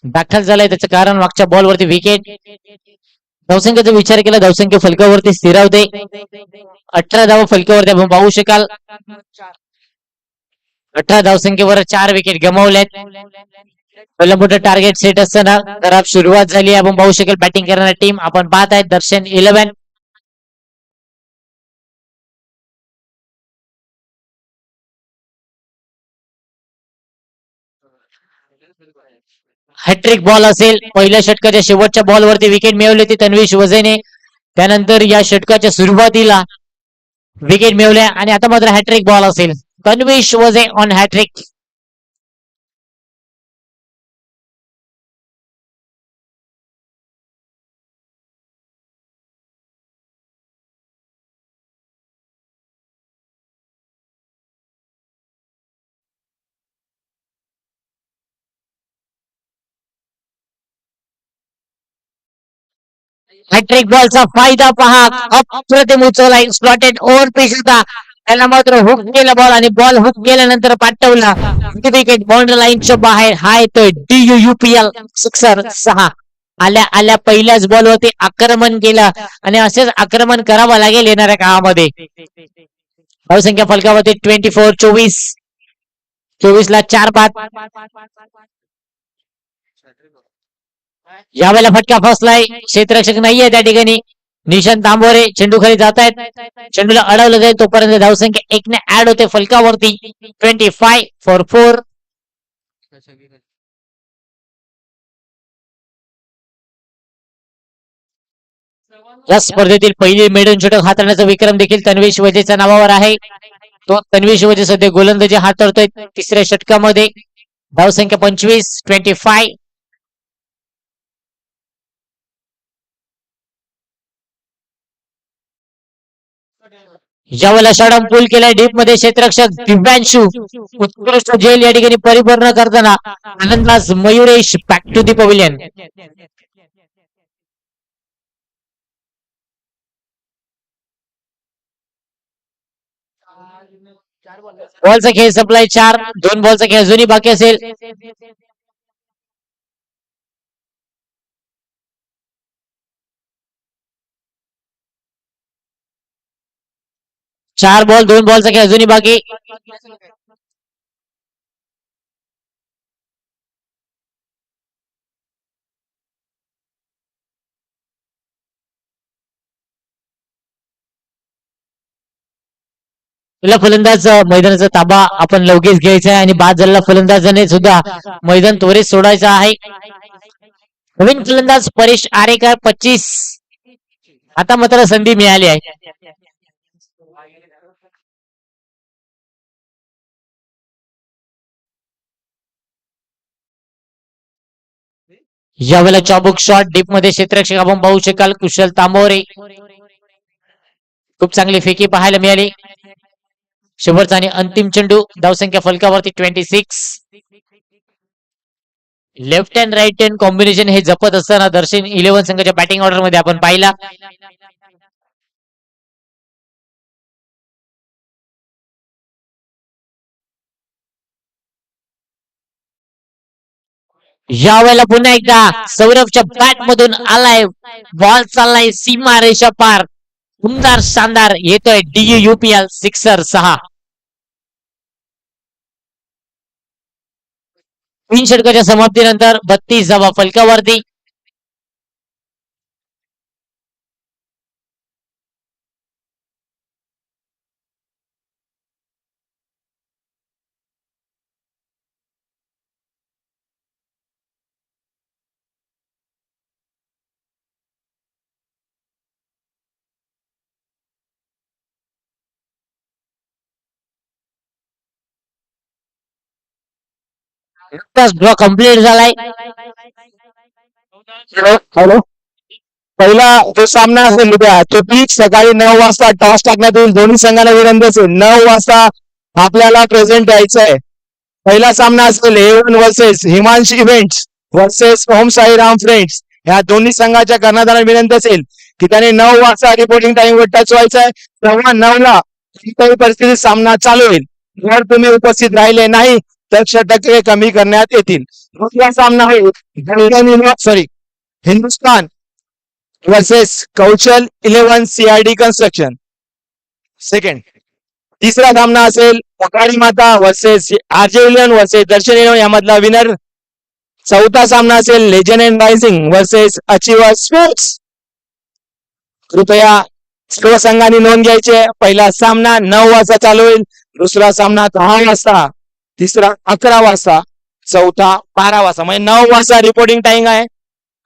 दाखल झालाय. त्याचं कारण मागच्या बॉलवरती विकेट. धावसंख्येचा विचार केला, धावसंख्या फलकावरती स्थिरावते. 18 धावा फलकावरती आपण पाहू शकाल. 18 धावसंख्येवर 4 विकेट गमावल्यात. पहिलं मोठं टार्गेट सेट असताना खराब सुरुवात झाली आपण पाहू शकाल. बॅटिंग करणारी टीम आपण पाहत आहेत दर्शन 11. हॅट्रिक बॉल असेल. पहिल्या षटकाच्या शेवटच्या बॉलवरती विकेट मिळवली होती तन्वीश वझेने. त्यानंतर या षटकाच्या सुरुवातीला विकेट मिळवल्या आणि आता मात्र हॅट्रिक बॉल असेल. तन्वीश वझे ऑन हॅट्रिक. हॅट्रिक बॉलचा फायदा पहा. अप्रतिम उचलला. स्लॉटेड ओव्हर पिच होता. त्याला मात्र हुक केला बॉल आणि बॉल हुक केल्यानंतर पाठवला विकेट बाउंड्री लाईनच्या बाहेर. हा येतोय DUUPL सिक्सर 6. आल्या आल्या पहिल्याच बॉलवरती आक्रमण केलं आणि असेच आक्रमण करावं लागेल येणाऱ्या काळामध्ये. धावसंख्या फलकावरती 24. 24 ला 4 बाद. यावेळेला फटका फसलाय. क्षेत्ररक्षक नाहीये त्या ठिकाणी. निशांत तांबोरे चेंडू खाली जात आहेत. चेंडूला अडवलं जाईल तोपर्यंत धावसंख्या 1 ने ऍड होते फलकावरती. 25 फॉर 4. या स्पर्धेतील पहिली मेडन षटक हाताळण्याचा विक्रम देखील तन्वीश वझेच्या नावावर आहे. तो तन्वीश वझे सध्या गोलंदाजी हाताळतोय तिसऱ्या षटकामध्ये. धावसंख्या 25. ज्यावेळेला षडम पूल केलाय डीप मध्ये क्षेत्ररक्षक दिव्यांशू. उत्कृष्ट झेल या ठिकाणी परिपूर्ण करताना आनंदास Mayuresh back to the pavilion. बॉलचा खेळ संपलाय. 4. 2 बॉलचा खेळ अजूनही बाकी असेल. 4 बॉल 2 बॉलचा खेळ अजूनही बाकी. पहिला फलंदाज मैदानाचा ताबा आपण लगेच घ्यायचा आहे आणि बाद झालेला फलंदाजाने सुद्धा मैदान त्वरित सोडायचं आहे. नवीन फलंदाज परेश आरेकर 25. आता मात्र संधी मिळाली आहे. यावेळेला चाबुक शॉट डीप मध्ये क्षेत्ररक्षक आपण पाहू शकाल कुशल तांबोरे. खूप चांगली फेकी पाहायला मिळाली. शेवटचा आणि अंतिम चेंडू. धावसंख्या फलकावरती 26. Left hand right hand combination हे जपत असताना दर्शन 11 संघाच्या बॅटिंग ऑर्डर मध्ये आपण पाहिला. यावेळेला पुन्हा एकदा सौरभच्या बॅट मधून आलाय बॉल. चाललाय सीमा रेषा पार. उमदार शानदार येतोय DUUPL सिक्सर 6. 3 षटकाच्या समाप्तीनंतर 32 धावा फलकावरती. ड्रॉ कम्प्लीट झालाय. हॅलो. पहिला जो सामना असेल उद्या तो ठीक सकाळी 9 वाजता टॉस टाकण्यात येईल. दोन्ही संघाला विनंती असेल 9 वाजता आपल्याला प्रेझेंट यायचं आहे. पहिला सामना असेल A1 versus Himansh events versus Om Sairam friends. या दोन्ही संघाच्या कर्णधारांना विनंती असेल की त्याने 9 वाजता रिपोर्टिंग टाइम वर टच व्हायचं आहे. 9:15 कोणत्याही परिस्थितीत सामना चालू होईल. जर तुम्ही उपस्थित राहिले नाही तर षटके कमी करण्यात येतील. दुसरा सामना आहे हिंदुस्थान वर्सेस कौशल 11 सीआरडी कन्स्ट्रक्शन. सेकंड. तिसरा सामना असेल अकाली माता वर्सेस आरजे 11 वर्सेस दर्शन 11 यामधला विनर. चौथा सामना असेल legion and rising versus achiever sports. कृपया सर्व संघांनी नोंद घ्यायची आहे. पहिला सामना 9 वाजता चालू होईल, दुसरा सामना 10 वाजता, तिसरा 11 वाजता, चौथा 12 वाजता. म्हणजे 9 वाजता रिपोर्टिंग टाइम आहे.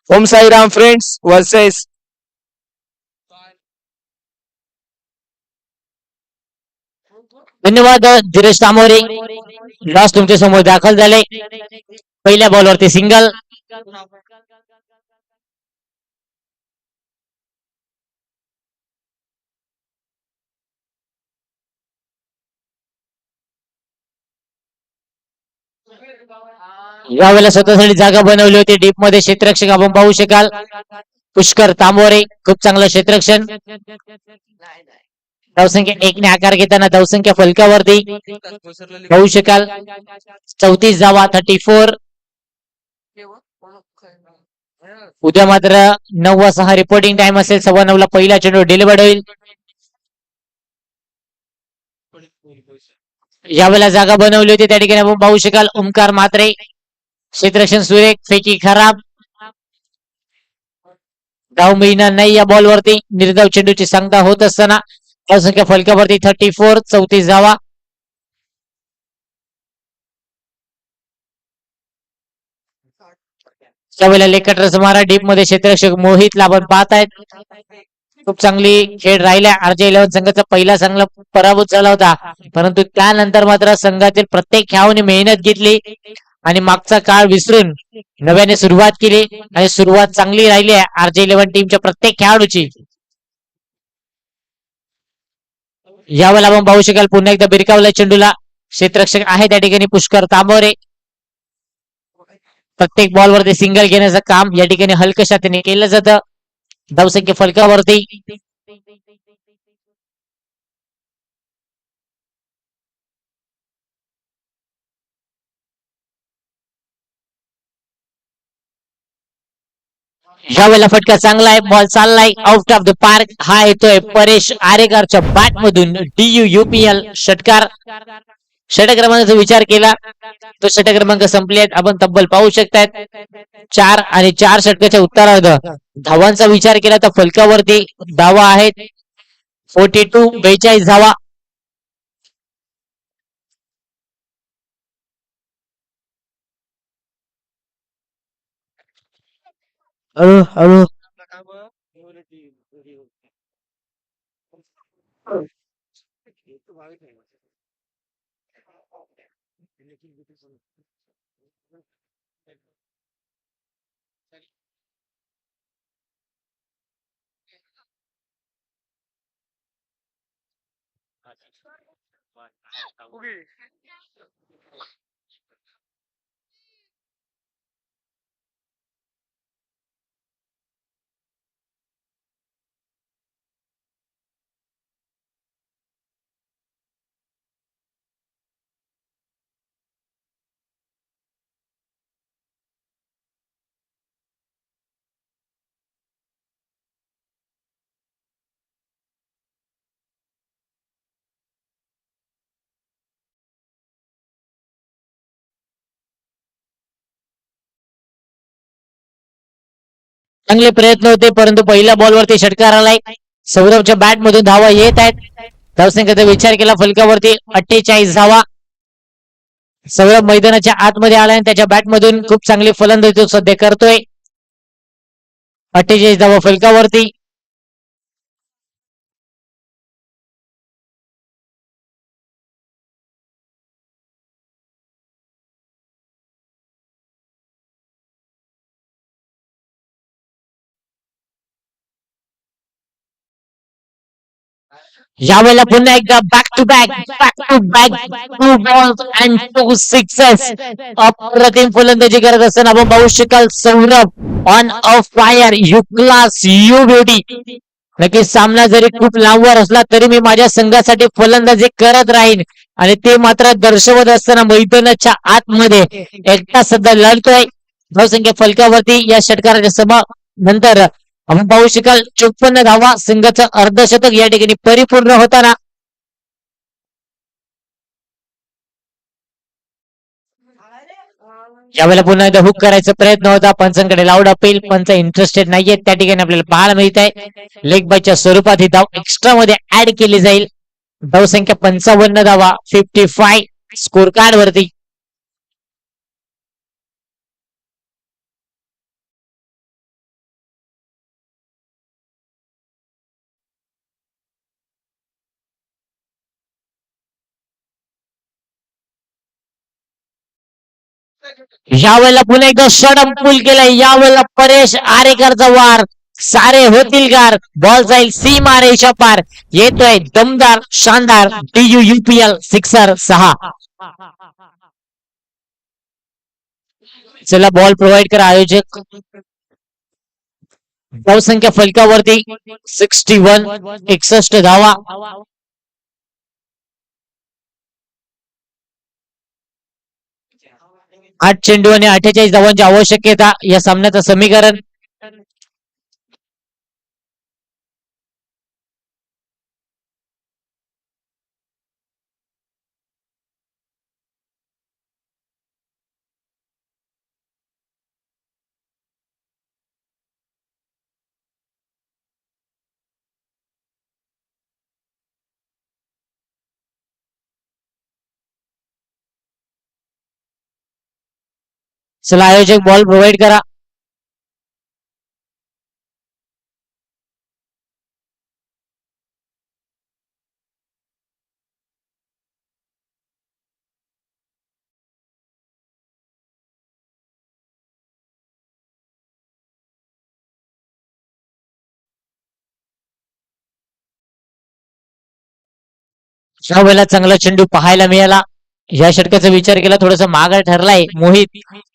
ओम साईराम फ्रेंड्स वर्सेस धन्यवाद धीरज तामोरे. लॉस तुमच्या समोर दाखल झाले. पहिल्या बॉलवरती सिंगल. यावेळेला स्वतःसाठी जागा बनवली होती डीप मध्ये. क्षेत्ररक्षक आपण पाहू शकाल पुष्कर तांबोरे. खूप चांगलं क्षेत्ररक्षण. धावसंख्या 1 ने आकार घेताना धावसंख्या फलकावरती पाहू शकाल 34 धावा 34. उद्या मात्र 9 वाजता हा रिपोर्टिंग टाइम असेल. 9:15 ला पहिला चेंडू डिलिव्हर्ड होईल. यावेळेला जागा बनवली होती त्या ठिकाणी आपण पाहू शकाल ओमकार म्हात्रे. क्षेत्ररक्षण सुरेख, फेकी खराब, धाव मिळणार नाही या बॉलवरती. निर्धाव चेंडूची सांगता होत असताना धावसंख्या फलकावरती 34, 34 धावा. त्यावेळेला लेकटरस मारा डीप मध्ये क्षेत्ररक्षक मोहितला आपण पाहतायत. खूप चांगली खेळ राहिल्या. आरजे 11 संघाचा पहिला चांगला पराभूत झाला होता, परंतु त्यानंतर मात्र संघातील प्रत्येक खेळाडूने मेहनत घेतली आणि मागचा काळ विसरून नव्याने सुरुवात केली आणि सुरुवात चांगली राहिली आहे आरजे 11 टीमच्या प्रत्येक खेळाडूची. यावेळेला आपण पाहू शकाल पुन्हा एकदा बिरकावला चेंडूला क्षेत्ररक्षक आहे त्या ठिकाणी पुष्कर तांबोरे. प्रत्येक बॉलवरती सिंगल घेण्याचं काम या ठिकाणी हलकशा त्याने केलं जातं. धावसंख्या फलकावरती यावेळेला फटका चांगला आहे. बॉल चाललाय आउट ऑफ द पार्क. हा येतोय परेश आरेकरच्या बॅट मधून. DUUPL षटकार. षटक क्रमांकाचा विचार केला तो षटक क्रमांक संपले आहेत. आपण तब्बल पाहू शकतायत 4 आणि 4 षटकाच्या उत्तरार्ध. धावांचा विचार केला तर फलकावरती धावा आहेत 42, 42 धावा. हळू चांगले प्रयत्न होते, परंतु पहिल्या बॉलवरती षटकार आलाय. सौरभच्या बॅट मधून धावा येत आहेत. धावसंख्येचा विचार केला फलकावरती 48 धावा. सौरभ मैदानाच्या आतमध्ये आलाय आणि त्याच्या बॅट मधून खूप चांगली फलंदाजी तो सध्या करतोय. 48 धावा फलकावरती. यावेळेला पुन्हा एकदा back to back 2 balls and 2 sixes. अप्रतिम फलंदाजी करत असताना आपण पाहू शकाल Saurabh on off fire. You class, you beauty. नक्कीच सामना जरी खूप लांबवर असला तरी मी माझ्या संघासाठी फलंदाजी करत राहीन आणि ते मात्र दर्शवत असताना मैदानाच्या आतमध्ये एकटा सध्या लढतोय. धावसंख्या फलकावरती या षटकाराच्या सभा नंतर आपण पाहू शकाल 54 धावा संघाचं अर्धशतक या ठिकाणी परिपूर्ण होताना यावेळेला पुन्हा एकदा हुक करायचा प्रयत्न होता. पंचांकडे लाऊड अपील, पंच इंटरेस्टेड नाहीये त्या ठिकाणी आपल्याला पाहायला मिळत आहे. लेग बायच्या स्वरूपात ही धाव एक्स्ट्रा मध्ये ऍड केली जाईल. धावसंख्या 55 धावा 55 स्कोर कार्ड वरती. यावेळेला पुन्हा एकदा षडम पूल केलाय. यावेळेला परेश आरेकरचा वार, सारे होतील गार, बॉल जाईल सीमा रेषा पार, येतोय दमदार शानदार DUUPL सिक्सर 6. चला बॉल प्रोव्हाइड करा आयोजक. धावसंख्या फलकावरती 61 धावा. 8 चेंडू आणि 48 धावांची आवश्यकता या सामन्याचं समीकरण. चला आयोजक बॉल प्रोव्हाइड करा. यावेळेला चांगला चेंडू पाहायला मिळाला. या षटकाचा विचार केला थोडासा माघार ठरलाय मोहित,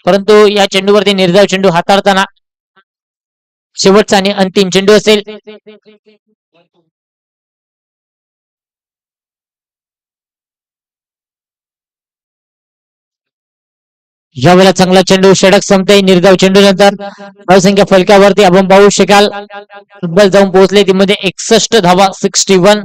परंतु या चेंडूवरती निर्धाव चेंडू हाताळताना शेवटचा आणि अंतिम चेंडू असेल. यावेळेला चांगला चेंडू षटक संपते. निर्धाव चेंडू नंतर धावसंख्या फलकावरती आपण पाहू शकाल फुटबॉल जाऊन पोहोचले ती मध्ये 61 धावा 61.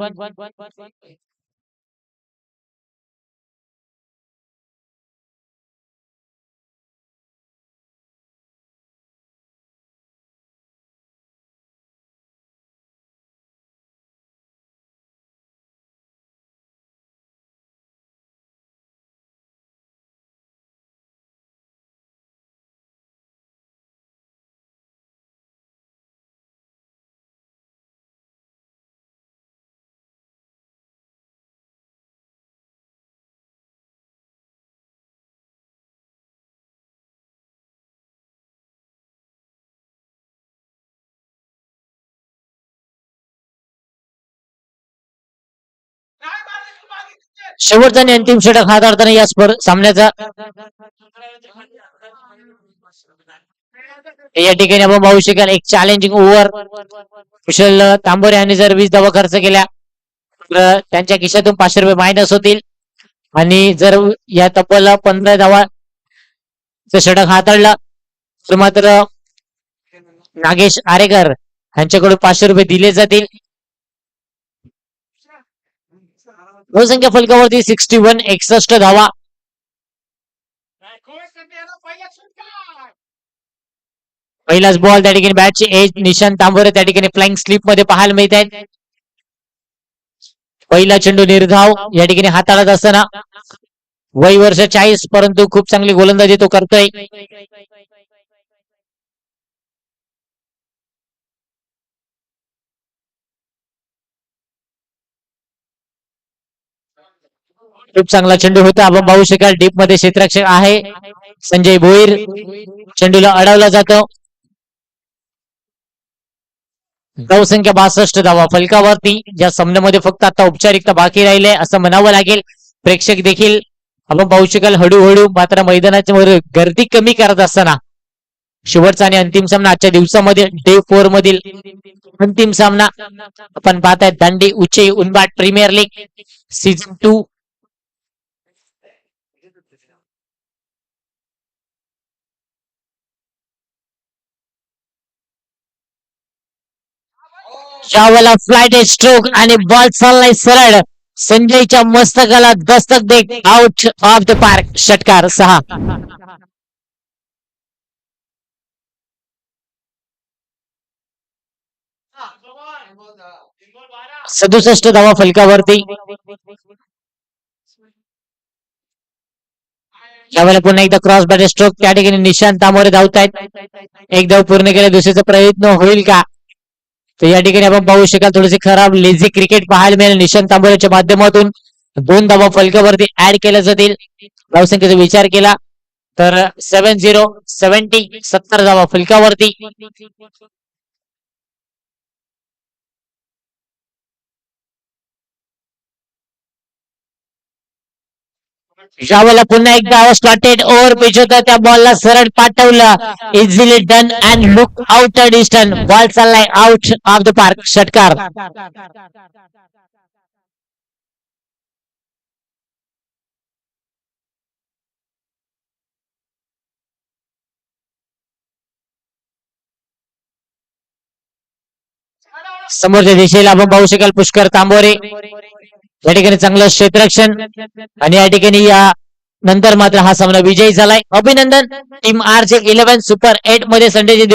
शेवटचा आणि अंतिम षटक हाताळताना या सामन्याचा या ठिकाणी आपण पाहू शकाल एक चॅलेंजिंग ओव्हर. कुशल तांबोरे यांनी जर 20 धावा खर्च केल्या तर त्यांच्या खिशातून 500 रुपये मायनस होतील आणि जर या तब्बल 15 धावा षटक हाताळला तर मात्र नागेश आरेकर यांच्याकडून 500 रुपये दिले जातील. धावसंख्या फलकावरती 61 धावा. पहिलाच बॉल त्या ठिकाणी बॅटची एज निशांत तांबोरे त्या ठिकाणी फ्लाइंग स्लिप मध्ये पाहायला मिळत आहेत. पहिला चेंडू निर्धाव या ठिकाणी हाताळत असताना वय वर्ष 40 परंतु खूप चांगली गोलंदाजी तो करतोय. खूप चांगला चेंडू होता. आपण पाहू शकाल डीप मध्ये क्षेत्ररक्षक आहे संजय भोईर. चेंडूला अडवला जातो. धावसंख्या 62 धावा फलकावरती. या सामन्यामध्ये फक्त आता औपचारिकता बाकी राहिले असं म्हणावं लागेल. प्रेक्षक देखील आपण पाहू शकाल हळूहळू मात्र मैदानाच्या वर गर्दी कमी करत असताना शेवटचा आणि अंतिम सामना आजच्या दिवसामध्ये डे 4 मधील अंतिम सामना आपण पाहताय दांडी उचे उनबाट प्रीमियर लीग सीझन 2. यावेळेला फ्लाइट स्ट्रोक आणि बॉल चाललाय सरळ संजयच्या मस्तकाला दस्तक देत आउट ऑफ द पार्क. षटकार 6. 67 धावा फलकावरती. यावेळेला पुन्हा एकदा क्रॉस बॅट स्ट्रोक त्या ठिकाणी निशांत तांबोरे धावत आहेत. एक धाव पूर्ण केला दुसरीचा प्रयत्न होईल का तर या ठिकाणी आपण पाहू शकाल थोडेसे खराब लेझी क्रिकेट पाहायला मिळेल निशांत तांबोरेच्या माध्यमातून. 2 धावा फलकावरती ऍड केल्या जातील. धावसंख्येचा विचार केला तर 70 धावा फलकावरती. यावेळेला पुन्हा एकदा स्लॉटेड ओव्हर पिच होता त्या बॉलला सरळ पाठवलं. Easily done and look out distance. Ball चाललाय आउट ऑफ द पार्क. षटकार. समोरच्या दिशेला आपण पाहू शकाल पुष्कर तांबोरे या ठिकाणी चांगलं क्षेत्ररक्षण आणि या ठिकाणी या नंतर मात्र हा सामना विजयी झालाय. अभिनंदन टीम RJ11 सुपर 8 मध्ये संडेचे